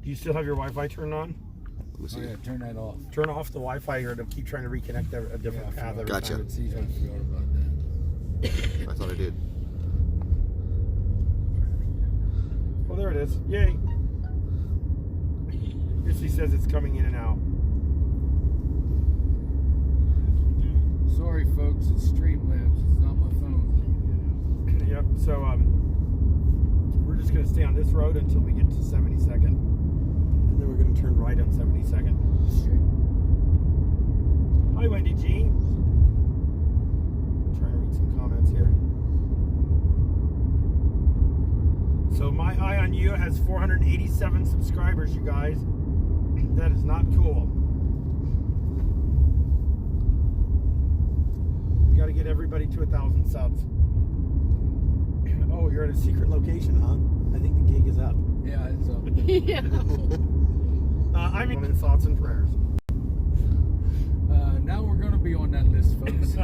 Do you still have your Wi-Fi turned on? Let me see. Oh yeah, turn that off. Turn off the Wi-Fi or to keep trying to reconnect a different path every Gotcha. time it sees I one. forgot about that. I thought I did. Well, there it is. Yay. Chrissy says it's coming in and out. Sorry, folks. It's Streamlabs. It's not my phone. Yep. So we're just gonna stay on this road until we get to 72nd, and then we're gonna turn right on 72nd. Hi, Wendy G. I'm trying to read some comments here. So my Eye on You has 487 subscribers, you guys. That is not cool. We got to get everybody to 1,000 subs. Oh, you're at a secret location, huh? I think the gig is up. Yeah, it's up. I'm in thoughts and prayers. Now we're going to be on that list, folks.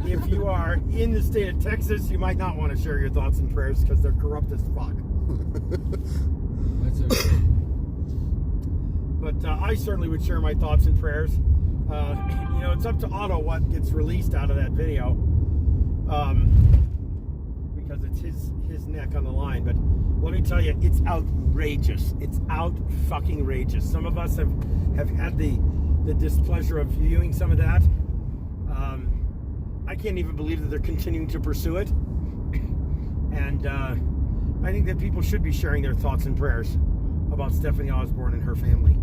If you are in the state of Texas, you might not want to share your thoughts and prayers because they're corrupt as fuck. That's okay. But I certainly would share my thoughts and prayers. You know, it's up to Otto what gets released out of that video, because it's his neck on the line. But let me tell you, it's outrageous. It's out-fucking-rageous. Some of us have had the displeasure of viewing some of that. I can't even believe that they're continuing to pursue it. And I think that people should be sharing their thoughts and prayers about Stephanie Osborne and her family.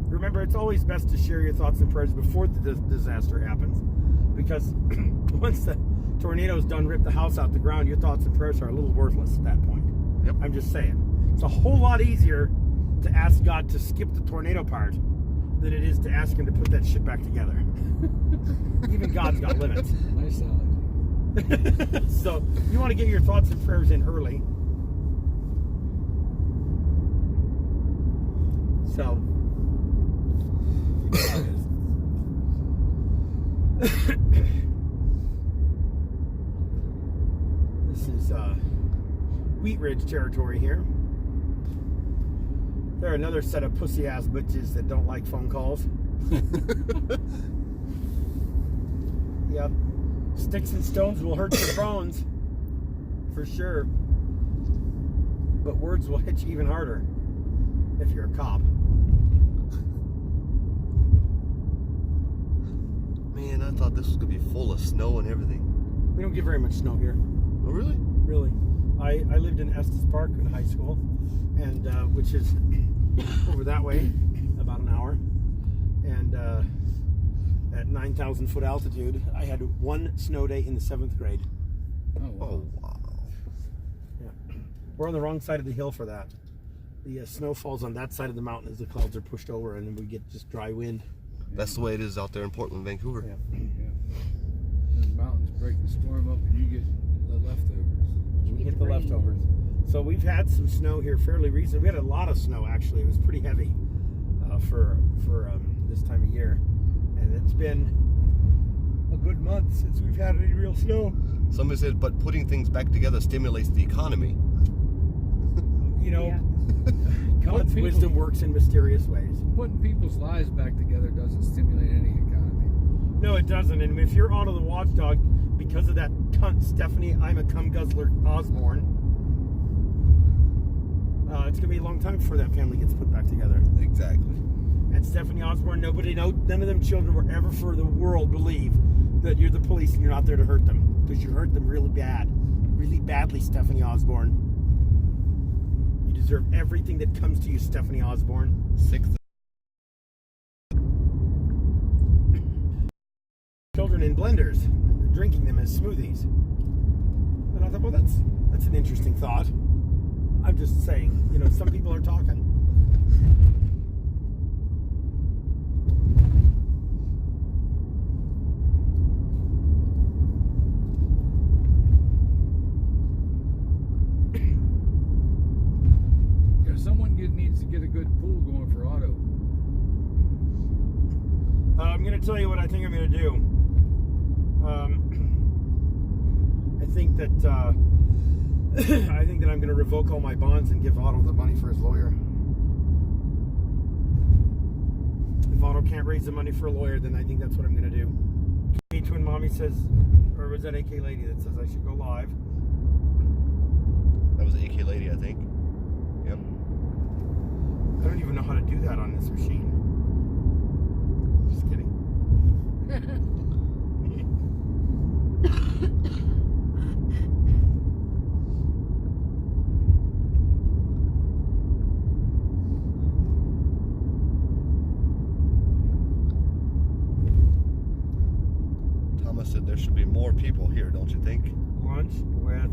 Remember, it's always best to share your thoughts and prayers before the disaster happens, because once the tornado's done, rip the house out the ground, your thoughts and prayers are a little worthless at that point. Yep. I'm just saying. It's a whole lot easier to ask God to skip the tornado part than it is to ask him to put that shit back together. Even God's got limits. Nice analogy. So you want to get your thoughts and prayers in early. So this is Wheat Ridge territory here. There are another set of pussy ass bitches that don't like phone calls. Yep. Sticks and stones will hurt your bones, for sure. But words will hit you even harder if you're a cop. Man, I thought this was gonna be full of snow and everything. We don't get very much snow here. Oh, really? Really. I lived in Estes Park in high school, and which is over that way, about an hour. And at 9,000 foot altitude, I had one snow day in the 7th grade. Oh, wow. Oh, wow. Yeah. We're on the wrong side of the hill for that. The snow falls on that side of the mountain as the clouds are pushed over, and then we get just dry wind. That's the way it is out there in Portland, Vancouver. Yeah. The mountains break the storm up and you get the leftovers. We get the leftovers. So we've had some snow here fairly recently. We had a lot of snow, actually. It was pretty heavy for this time of year. And it's been a good month since we've had any real snow. Somebody said, but putting things back together stimulates the economy. You know, God's wisdom works in mysterious ways. Putting people's lives back together doesn't stimulate any economy. No, it doesn't. And if you're Otto the Watchdog, because of that cunt Stephanie I'm a cum guzzler Osborne, it's going to be a long time before that family gets put back together. Exactly. And Stephanie Osborne, none of them children will ever for the world believe that you're the police and you're not there to hurt them, because you hurt them really bad. really badly, Stephanie Osborne. You deserve everything that comes to you, Stephanie Osborne. 6th. Children in blenders, drinking them as smoothies. And I thought, well, that's an interesting thought. I'm just saying, you know, some people are talking. Yeah, someone needs to get a good pool going for Otto. I'm going to tell you what I think I'm going to do. I think that I'm going to revoke all my bonds and give Otto the money for his lawyer. If Otto can't raise the money for a lawyer, then I think that's what I'm going to do. AK Twin Mommy says, or was that AK Lady that says I should go live? That was AK Lady, I think. Yep. I don't even know how to do that on this machine. Just kidding. Thomas said there should be more people here, don't you think? Lunch with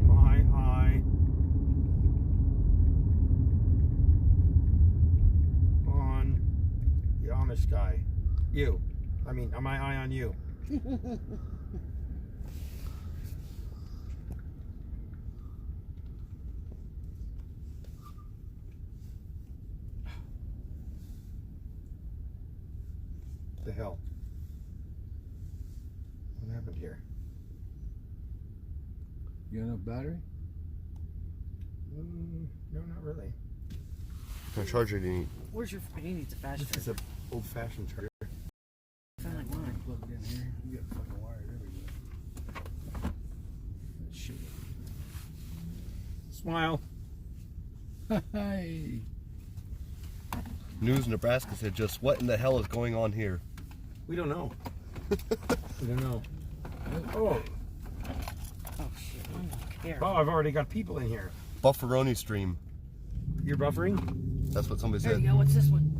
my eye on the Amish guy. You. I mean, my eye on you. The hell? What happened here? You got enough battery? No, not really. What charger do you need? Where's your? He needs a fast This is an old-fashioned charger. Sound like mine. Plug it in here. You got fucking wires everywhere. Shit. Smile. Hey. News Nebraska said, just what in the hell is going on here? We don't know. We don't know. Oh. Oh shit! I don't care. Oh, I've already got people in here. Bufferoni stream. You're buffering? That's what somebody There said. you go. What's this one?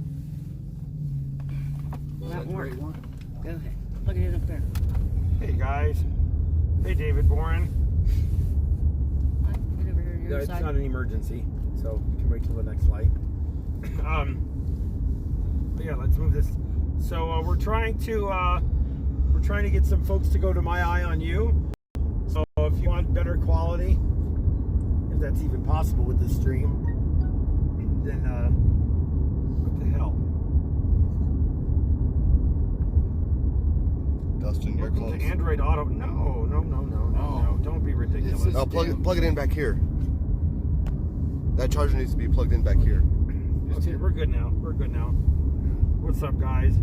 Is That that the work. right one? Go ahead. Plug it in up there. Hey guys. Hey David Boren. Get over here on No, your it's side. not an emergency, so you can wait till the next light. But yeah, let's move this. So we're trying to get some folks to go to My Eye on You. So if you want better quality, if that's even possible with this stream, then what the hell? Dustin, you're Welcome close. to Android Auto. No. Don't be ridiculous. This is- No, plug it in back here. That charger needs to be plugged in back here. Okay, we're good now. What's up, guys?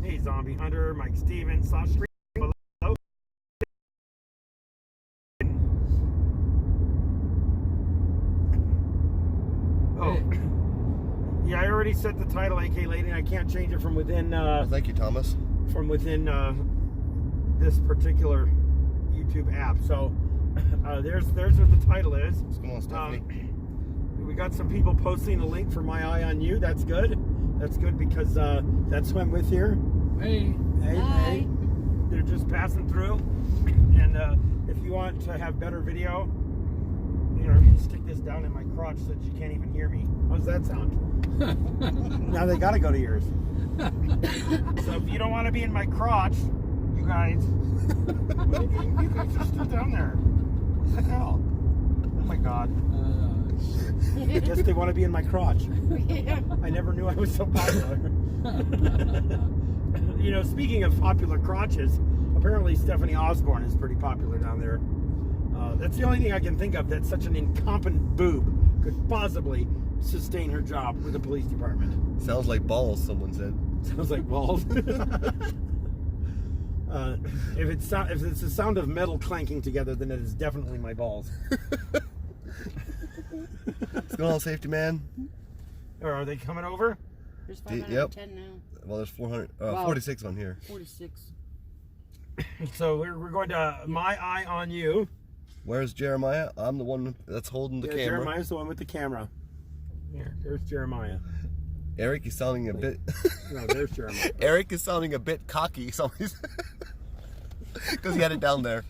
Hey, Zombie Hunter, Mike Stevens, Slash Stream. Hello. Oh. Yeah, I already set the title, AK Lady, and I can't change it from within. Well, thank you, Thomas. From within this particular YouTube app. So there's what the title is. What's going on, Stephanie? We got some people posting a link for My Eye on You. That's good. That's good because that's who I'm with here. Hey. Hey. They're just passing through. And if you want to have better video, you know, you can stick this down in my crotch so that you can't even hear me. How's that sound? Now they gotta go to yours. So if you don't want to be in my crotch, you guys, you guys are still down there. What the hell? Oh my God. I guess they want to be in my crotch. Yeah. I never knew I was so popular. You know, speaking of popular crotches, apparently Stephanie Osborne is pretty popular down there. That's the only thing I can think of that such an incompetent boob could possibly sustain her job with the police department. Sounds like balls, someone said. Sounds like balls. If it's the sound of metal clanking together, then it is definitely my balls. What's going on, safety man? Or are they coming over? There's Yep. 510 now. Well, there's 400, Wow. 46 on here. 46. So we're going to My Eye on You. Where's Jeremiah? I'm the one that's holding the camera. Jeremiah's the one with the camera. Here, there's Jeremiah. Eric is sounding a bit. No, there's Jeremiah. Eric is sounding a bit cocky. Because he had it down there.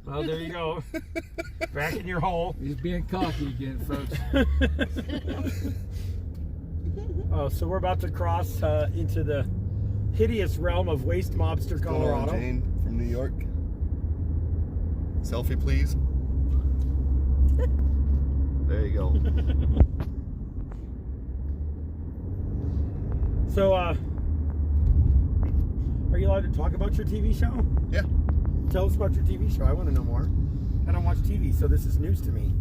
Well, there you go. Back in your hole. He's being cocky again, folks. Oh, so we're about to cross into the hideous realm of Waste Mobster, Colorado. Jane from New York. Selfie, please. There you go. So, are you allowed to talk about your TV show? Yeah. Tell us about your TV show. I want to know more. I don't watch TV, so this is news to me.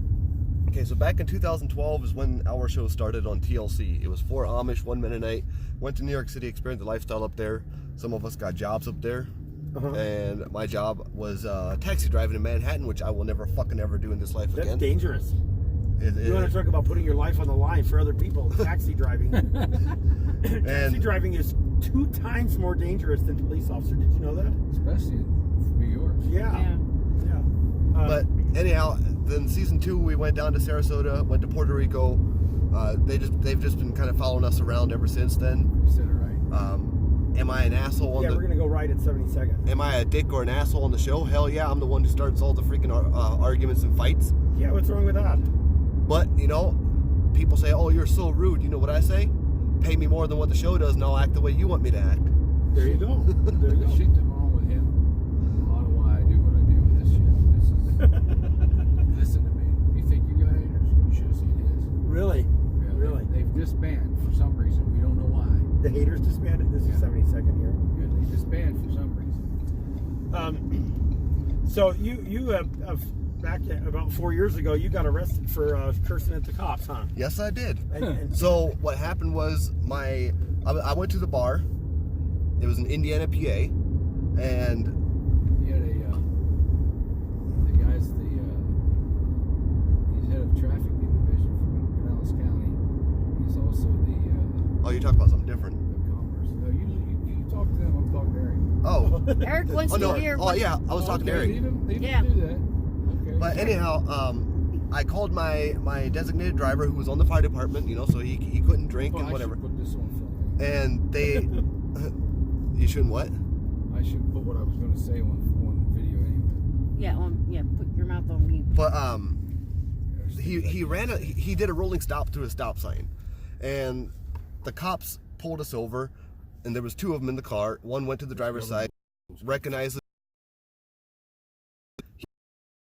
Okay, so back in 2012 is when our show started on TLC. It was 4 Amish, 1 Mennonite. Went to New York City, experienced the lifestyle up there. Some of us got jobs up there. And my job was taxi driving in Manhattan, which I will never fucking ever do in this life again. That's dangerous. You want to talk about putting your life on the line for other people? Taxi driving. Taxi driving is 2 times more dangerous than police officer. Did you know that? Especially in New York. Yeah. But anyhow, then season 2 we went down to Sarasota, went to Puerto Rico. They've just been kind of following us around ever since then. You said it right. Am I an asshole? We're gonna go right at 72nd. Am I a dick or an asshole on the show? Hell yeah, I'm the one who starts all the freaking arguments and fights. Yeah, what's wrong with that? But you know, people say, "Oh, you're so rude." You know what I say? Pay me more than what the show does, and I'll act the way you want me to act. There you go. There you go. Shit that's wrong with him. A lot of why I do what I do with this shit. Listen to me. You think you got haters? You should have seen his. Really? Yeah, Really? They've disbanded for some reason. We don't know why. The haters disbanded. This is 72nd year. Yeah, they disbanded for some reason. So you have back about 4 years ago, you got arrested for cursing at the cops, huh? Yes, I did. And So what happened was I went to the bar. It was in Indiana, PA, and He had the guy's he's head of traffic division for Pinellas County. He's also the oh, you're talking about something different. commerce. No, you talk to them. I'm talking to Eric. Oh, Eric wants oh no, to hear. oh yeah, I was talking to Eric. Leave him Yeah. do that. Okay. But anyhow, I called my designated driver who was on the fire department, you know, so he couldn't drink Well, and whatever. I should put this on film. And they, you shouldn't what? I should put what I was going to say on video anyway. Put your mouth on mute. But he did a rolling stop through a stop sign, and the cops pulled us over, and there was 2 of them in the car. One went to the driver's side, recognized it.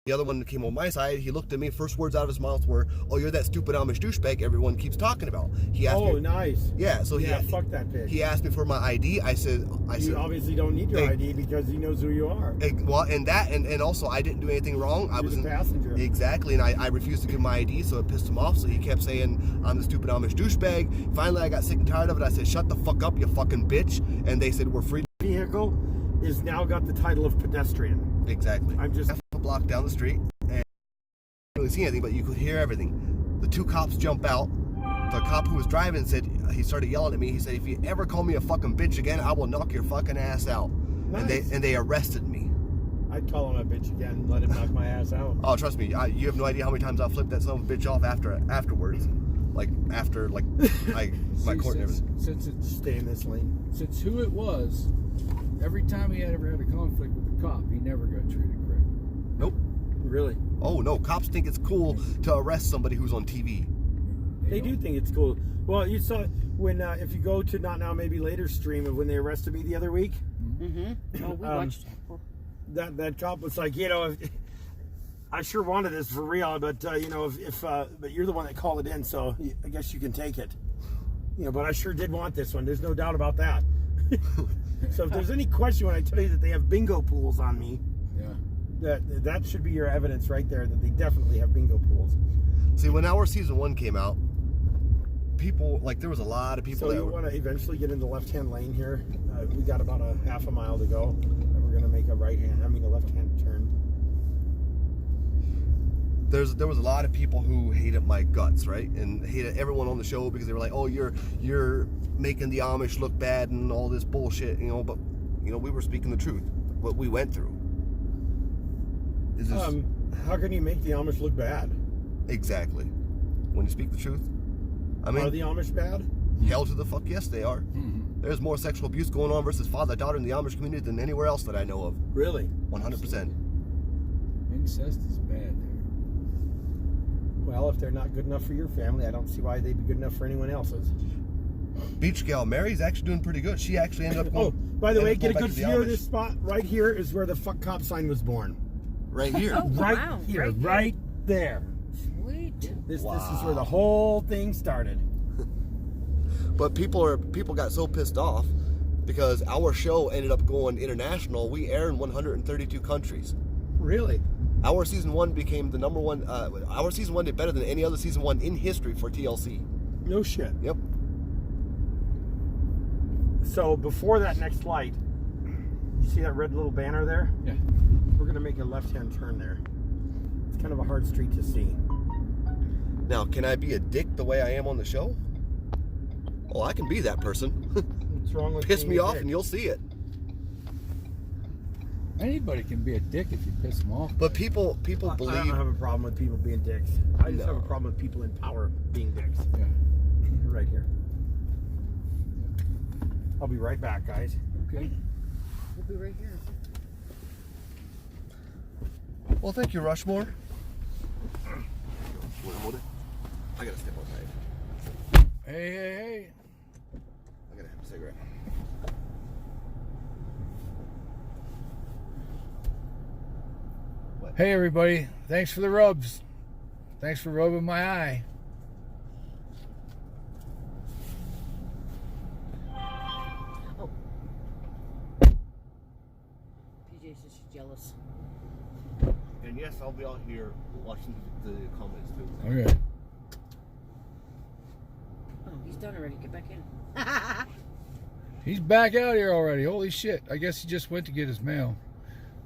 The other one came on my side. He looked at me. First words out of his mouth were, "Oh, you're that stupid Amish douchebag everyone keeps talking about." He asked me, nice. yeah. So fuck that bitch. he asked me for my ID. I said, You obviously don't need your ID because he knows who you are. well, and also I didn't do anything wrong. I was the passenger. Exactly, and I refused to give my ID, so it pissed him off. So he kept saying, "I'm the stupid Amish douchebag." Finally, I got sick and tired of it. I said, "Shut the fuck up, you fucking bitch!" And they said, "We're free." Vehicle is now got the title of pedestrian. Exactly. I'm just half a block down the street, and I didn't really see anything, but you could hear everything. The 2 cops jump out. The cop who was driving said, he started yelling at me. He said, "If you ever call me a fucking bitch again, I will knock your fucking ass out." Nice. And they arrested me. I'd call him a bitch again and let him knock my ass out. Oh, trust me, you have no idea how many times I've flipped that son of a bitch off afterwards. My court and everything. Since it's Stay in this lane. Since who it was, every time he ever had a conflict with the cop, he never got treated correctly. Nope. Really? Oh no, cops think it's cool to arrest somebody who's on TV. They do think it's cool. Well, you saw when if you go to Not Now Maybe Later stream of when they arrested me the other week. Mm-hmm. Oh, we watched that cop was like, I sure wanted this for real, but but you're the one that called it in, so I guess you can take it. But I sure did want this one. There's no doubt about that. So if there's any question when I tell you that they have bingo pools on me, that should be your evidence right there that they definitely have bingo pools. See, when our season 1 came out, people, there was a lot of people So you want to eventually get in the left-hand lane here. We got about a half a mile to go, and we're going to make a left-hand turn. There was a lot of people who hated my guts, right? And hated everyone on the show because they were like, "Oh, you're making the Amish look bad and all this bullshit," but we were speaking the truth, what we went through. How can you make the Amish look bad? Exactly. When you speak the truth. I mean, Are the Amish bad? hell to the fuck yes, they are. There's more sexual abuse going on versus father-daughter in the Amish community than anywhere else that I know of. Really? 100%. Incest is bad. Well, if they're not good enough for your family, I don't see why they'd be good enough for anyone else's. Beach gal Mary's actually doing pretty good. She actually ended up going, Oh, by the way, get a back good to the view of Amish. this spot. Right here is where the fuck cop sign was born. Right here. Right Wow, here, right right there. Sweet. This is where the whole thing started. But people got so pissed off because our show ended up going international. We air in 132 countries. Really? Our season 1 became the number one. Our season 1 did better than any other season 1 in history for TLC. No shit. Yep. So before that next light, you see that red little banner there? Yeah. We're gonna make a left-hand turn there. It's kind of a hard street to see. Now, can I be a dick the way I am on the show? Oh, I can be that person. What's wrong with Piss being me a off dick? and you'll see it. Anybody can be a dick if you piss them off. But people I don't believe. have a problem with people being dicks. I just have a problem with people in power being dicks. Yeah. Right here. I'll be right back, guys. Okay. We'll be right here. Well, thank you, Rushmore. Wanna hold it? I gotta step outside. Hey. I gotta have a cigarette. Hey, everybody. Thanks for the rubs. Thanks for rubbing my eye. PJ says she's jealous. And yes, I'll be out here watching the comments too. Okay. Oh, he's done already. Get back in. He's back out here already. Holy shit. I guess he just went to get his mail.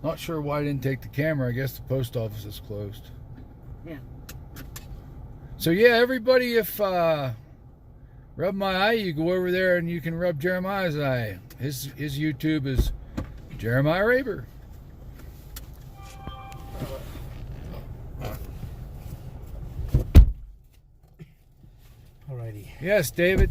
Not sure why I didn't take the camera. I guess the post office is closed. Yeah. So yeah, everybody, if rub my eye, you go over there and you can rub Jeremiah's eye. His YouTube is Jeremiah Raber. Alrighty. Yes, David.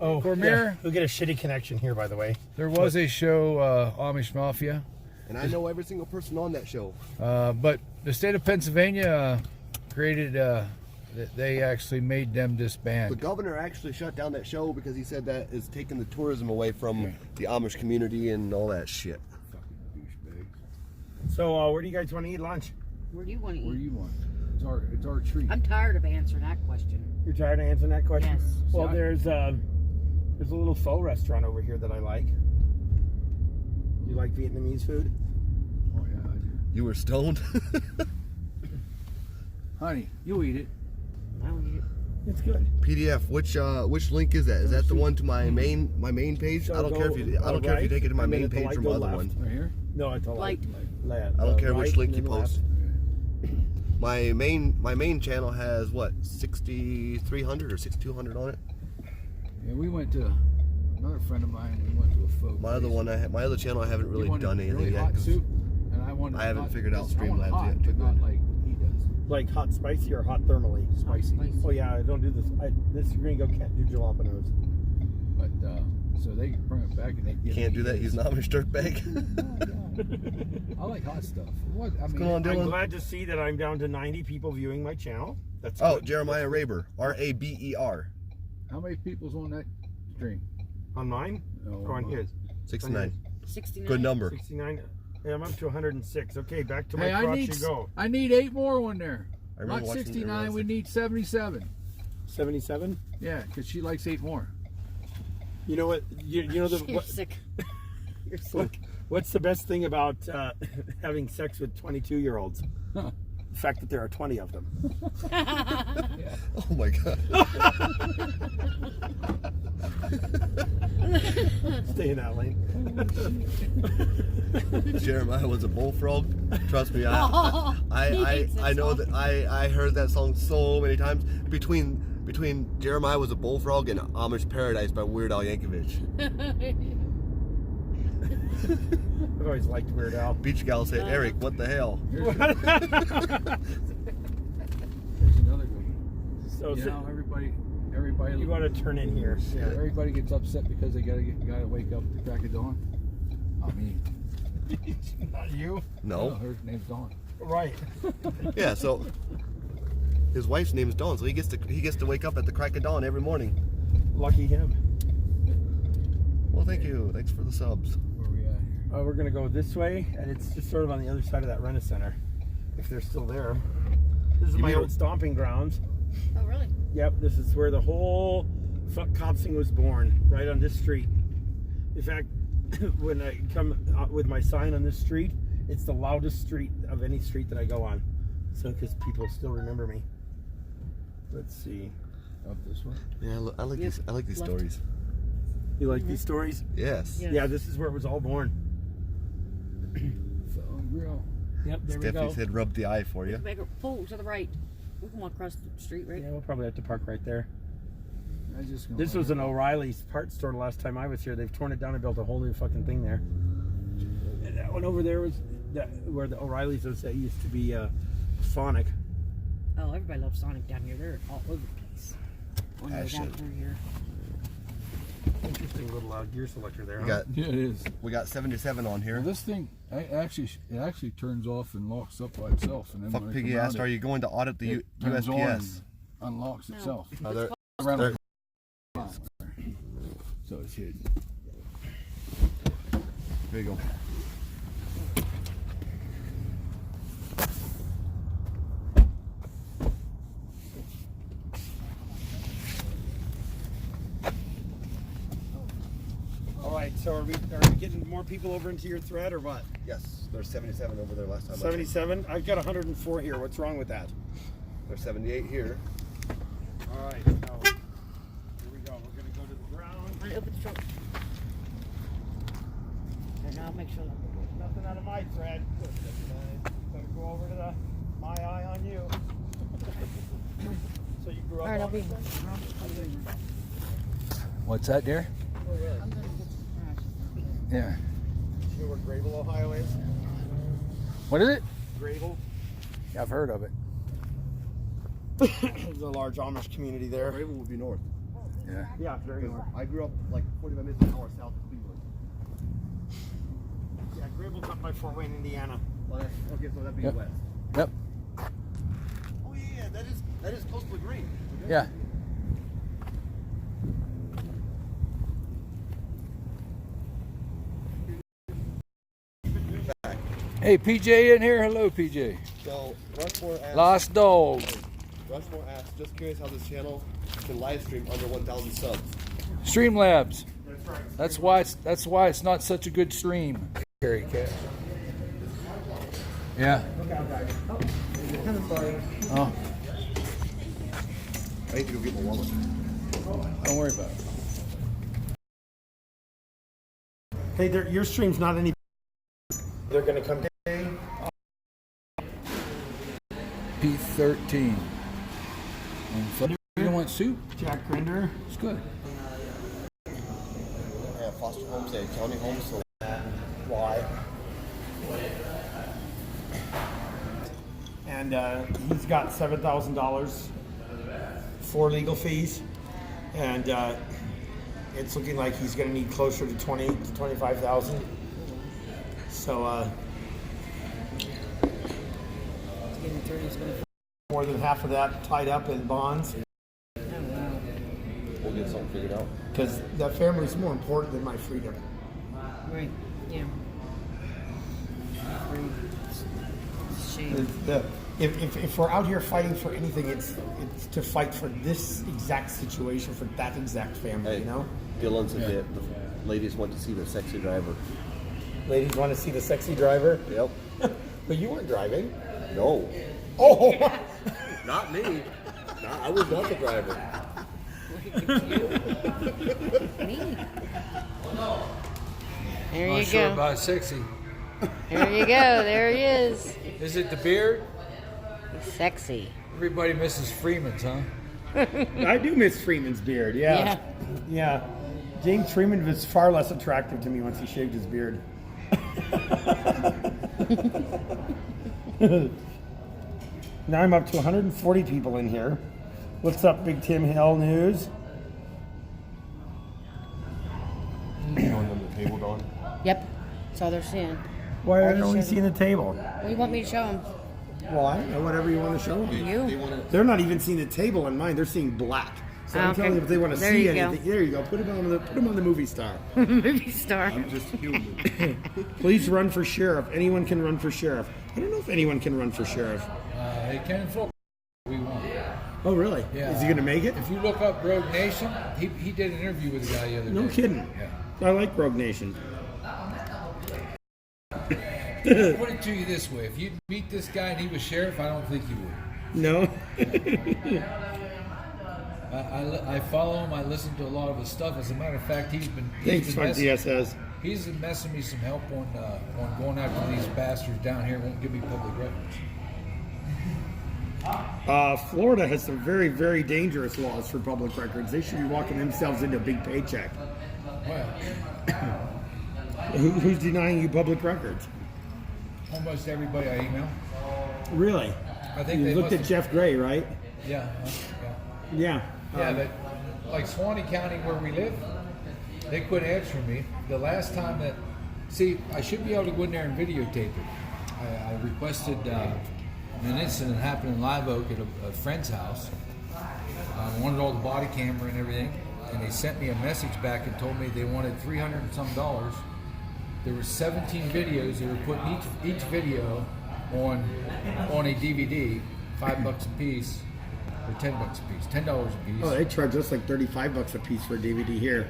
Oh, Cormier. We'll get a shitty connection here, by the way. There was a show, Amish Mafia. And I know every single person on that show. But the state of Pennsylvania created, they actually made them The disband. governor actually shut down that show because he said that is taking the tourism away from the Amish community and all that shit. So, where do you guys want to eat lunch? Where do you want to eat? Where do you want? It's our treat. I'm tired of answering that question. You're tired of answering that question? Yes. Well, there's a little pho restaurant over here that I like. You like Vietnamese food? Oh yeah, I do. You were stoned? Honey, you eat it. I'll eat it. It's good. PDF. Which link is that? Is that the one to my main page? So I don't care if you right, take it to my and then main at the page light, or go my other left. one. Right here. No, it's a Light. I don't care which right, link you and then post. left. My main channel has what 6,300 or 6,200 on it. Yeah, we went to another friend of mine. We went to a pho. My other one, my other channel, I haven't really done anything really yet. hot 'cause soup, and I wanted. I haven't hot- figured out I want Streamlabs hot, yet. but not like he does. Like hot spicy or hot thermally? Spicy. Oh yeah, I don't do this. This gringo can't do jalapenos. But so they bring it back and they give Can't me do that. He's his. not Amish dirtbag. I like hot stuff. What? I mean, going on, I'm Dylan? glad to see that I'm down to 90 people viewing my channel. That's Oh, good. Jeremiah Raber, RABER, how many people's on that stream? On mine? No, Or on his? 69. 69. Good number. 69. Yeah, I'm up to 106. Okay, back to my Hey, crotch you go. I need 8 more on there. I remember Not watching 69. We everyone need 77. 77? Yeah, because she likes 8 more. You know what? You know the You're sick. You're sick. what's the best thing about having sex with 22-year-olds? Huh. The fact that there are 20 of them. Oh my god. Stay in that lane. Jeremiah was a bullfrog. Trust me, He I hates that know song. that I heard that song so many times. Between Jeremiah was a bullfrog and Amish Paradise by Weird Al Yankovic. I've always liked Weird Al. Beach gal say, Eric, what the hell? Here's another good one. So You know, everybody. you want to turn in here. Yeah. Everybody gets upset because they gotta wake up at the crack of dawn. Not me. Not you. No. Her name's Dawn. Right. Yeah, so his wife's name is Dawn, so he gets to wake up at the crack of dawn every morning. Lucky him. Well, thank you. Thanks for the subs. Where are we at here? We're gonna go this way, and it's just sort of on the other side of that Rena Center, if they're still there. This is You my mean- old stomping grounds. Oh, really? Yep, this is where the whole cop thing was born, right on this street. In fact, when I come out with my sign on this street, it's the loudest street of any street that I go on. So, because people still remember me. Let's see. Up this way. Yeah, I like these. I like these Left. stories. You like these stories? Yes. Yeah. Yeah, this is where it was all born. Phone grill. Yep, there we Stephanie go. said, "Rub the eye for you." Make her pull to the right. We can walk across the street, right? Yeah, we'll probably have to park right there. I just gonna This was an O'Reilly's parts store the last time I was here. They've torn it down and built a whole new fucking thing there. And that one over there was where the O'Reilly's was. That used to be Sonic. Oh, everybody loves Sonic down here. They're all over the place. One way down through here. Interesting little gear selector there. We Huh? got Yeah, it is. 77 on here. Well, this thing, it actually turns off and locks up by itself, and then Fuck when I Piggy come out, asked, "Are you going to audit the it turns on USPS?" and unlocks itself. They're- Around they're- so it's hidden. There you go. All right, so are we getting more people over into your thread or what? Yes, there's 77 over there last time. 77? I've got 104 here. What's wrong with that? There's 78 here. All right, now, here we go. We're going to go to the ground. All right, open the trunk. And I'll make sure. Nothing out of my thread. Gotta go over to the my eye on you. So you grew up All right, I'll on be. this thing? What's that, dear? I'm gonna get the trash. Yeah. You know where Grable, Ohio is? What is it? Grable. Yeah, I've heard of it. There's a large Amish community there. Grable would be north. Yeah. Yeah, very north. I grew up like 45 minutes an hour south of Cleveland. Yeah, Grable's up by Fort Wayne, Indiana. Well, okay, so that'd be Yep. west. Yep. Oh yeah, that is close to the green. Yeah. Hey, PJ in here. Hello, PJ. So Rushmore asked, Lost dog. just curious how this channel can live stream under 1,000 subs. Streamlabs. That's right. That's why it's not such a good stream. Carry cat. Yeah. Oh, I need to go get my wallet. don't worry about it. Hey, your stream's not any. They're gonna come. P13. You don't want soup? Jack Grinder. It's good. Yeah, foster homes and county homes. So Why? And he's got $7,000 for legal fees, and it's looking like he's going to need closer to 20 to 25,000. So Getting attorney's gonna. more than half of that tied up in bonds, we'll get something figured out. because that family's more important than my freedom. Right. Yeah. Shame. If we're out here fighting for anything, it's to fight for this exact situation, for that exact family, Hey, you know? Dylan said that the ladies want to see the sexy driver. Ladies want to see the sexy driver? Yep. But you weren't driving. No. Oh! Not me. No, I was not the driver. Me. There Not you sure go. about sexy. There you go. There he is. Is it the beard? Sexy. Everybody misses Freeman's, huh? I do miss Freeman's beard, yeah. Yeah. James Freeman was far less attractive to me once he shaved his beard. Now I'm up to 140 people in here. What's up, Big Tim Hill News? Showing them the table, Dawn. Yep. That's all they're seeing. Why are Already they only showed seeing the table? What do you want me to show them? Well, I don't know, whatever you want to show them. You? They're not even seeing the table in mine, they're seeing black. So I'm Okay. telling you, if they want to There see you go. anything, there you go. Put them on the movie star. Movie star. I'm just human. Please run for sheriff. Anyone can run for sheriff. I don't know if anyone can run for sheriff. They can float. We won. Oh, really? Yeah. Is he going to make it? If you look up Rogue Nation, he did an interview with a guy the other day. No kidding. Yeah. I like Rogue Nation. Put it to you this way: if you meet this guy and he was sheriff, I don't think you would. No? I follow him. I listen to a lot of his stuff. As a matter of fact, he's been DSS. He's been messing me some help on going after these bastards down here. Won't give me public records. Florida has some very, very dangerous laws for public records. They should be walking themselves into a big paycheck. Well, Who's denying you public records? almost everybody I email. Really? I think You they looked at must Jeff Gray, right? Yeah. Yeah. Yeah, but like Swanee County where we live, they quit answering me. The last time that, see, I should be able to go in there and videotape it. I requested an incident happened in Live Oak at a friend's house. I wanted all the body camera and everything, and they sent me a message back and told me they wanted $300 and some. There were 17 videos. They were putting each video on a DVD, $5 a piece. Or $10 a piece, $10 a piece. Oh, they charge us like $35 a piece for a DVD here.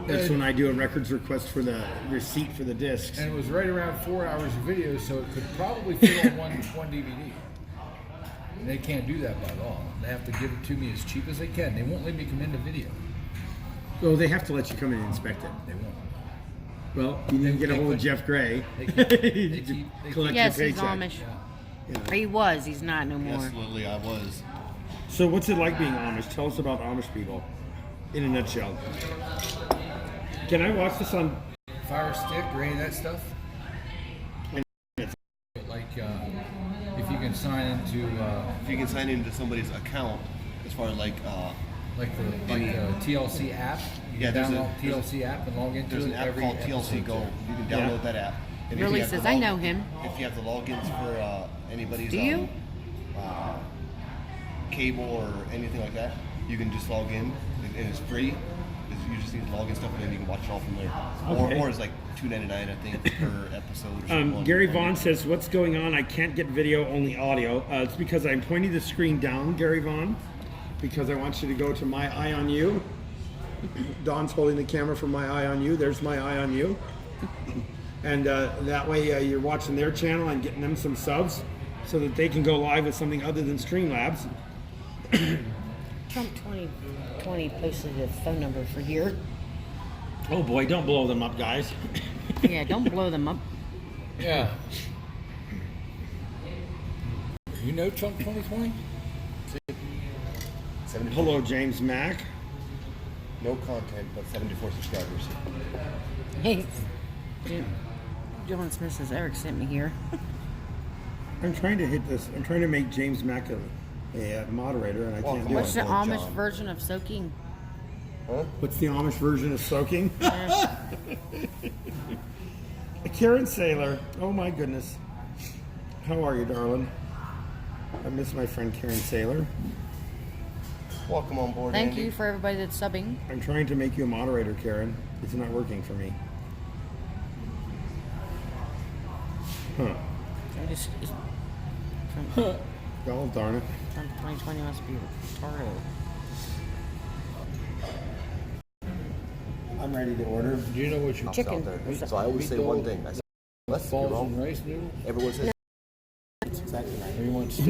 That's when I do a records request for the receipt for the discs. And it was right around 4 hours of video, so it could probably fit on one DVD. And they can't do that by law. They have to give it to me as cheap as they can. They won't let me come into video. Oh, they have to let you come in and inspect it. They won't. Well, you need to get a hold of Jeff Gray. Collect Yes, your he's paycheck. Amish. Yeah. Or he was. He's not no more. Yes, Lily, I was. So what's it like being Amish? Tell us about Amish people in a nutshell. Can I watch this on Fire Stick or any of that stuff? Like if you can sign into If you can sign into somebody's account, as far as like the TLC app. You Yeah, can there's download TLC app and log into there's it an app every called TLC episode Go. too. You can download that app. And if Really you have says, the I know him. If you have the logins for anybody's Do you? cable or anything like that, you can just log in, and it's free. You just need to log in stuff, and then you can watch it all from there. Okay. Or it's like $2.99, I think, per episode. Or something. Gary Vaughn says, what's going on? I can't get video, only audio. It's because I'm pointing the screen down, Gary Vaughn, because I want you to go to My Eye on You. Dawn's holding the camera for My Eye on You. There's My Eye on You. And that way you're watching their channel and getting them some subs so that they can go live with something other than Streamlabs. Trump 2020 posted a phone number for here. Oh boy, don't blow them up, guys. Yeah, don't blow them up. Yeah. You know Trump 2020? Hello, James Mack. No content, but 74 subscribers. Hey, Dylan Smith says Eric sent me here. I'm trying to hit this. I'm trying to make James Mack a moderator, and I can't do What's it. the Amish version of soaking? Huh? What's the Amish version of soaking? Karen Saylor. Oh my goodness. How are you, darling? I miss my friend Karen Saylor. Welcome on board, Thank Andy. you for everybody that's subbing. I'm trying to make you a moderator, Karen. It's not working for me. Huh. Oh, darn it. Trump 2020 must be retarded. I'm ready to order. Do you know what your Chicken. So I always say one thing. I say, unless you're balls wrong, and rice noodles? everyone says Exactly right. Or you want steak?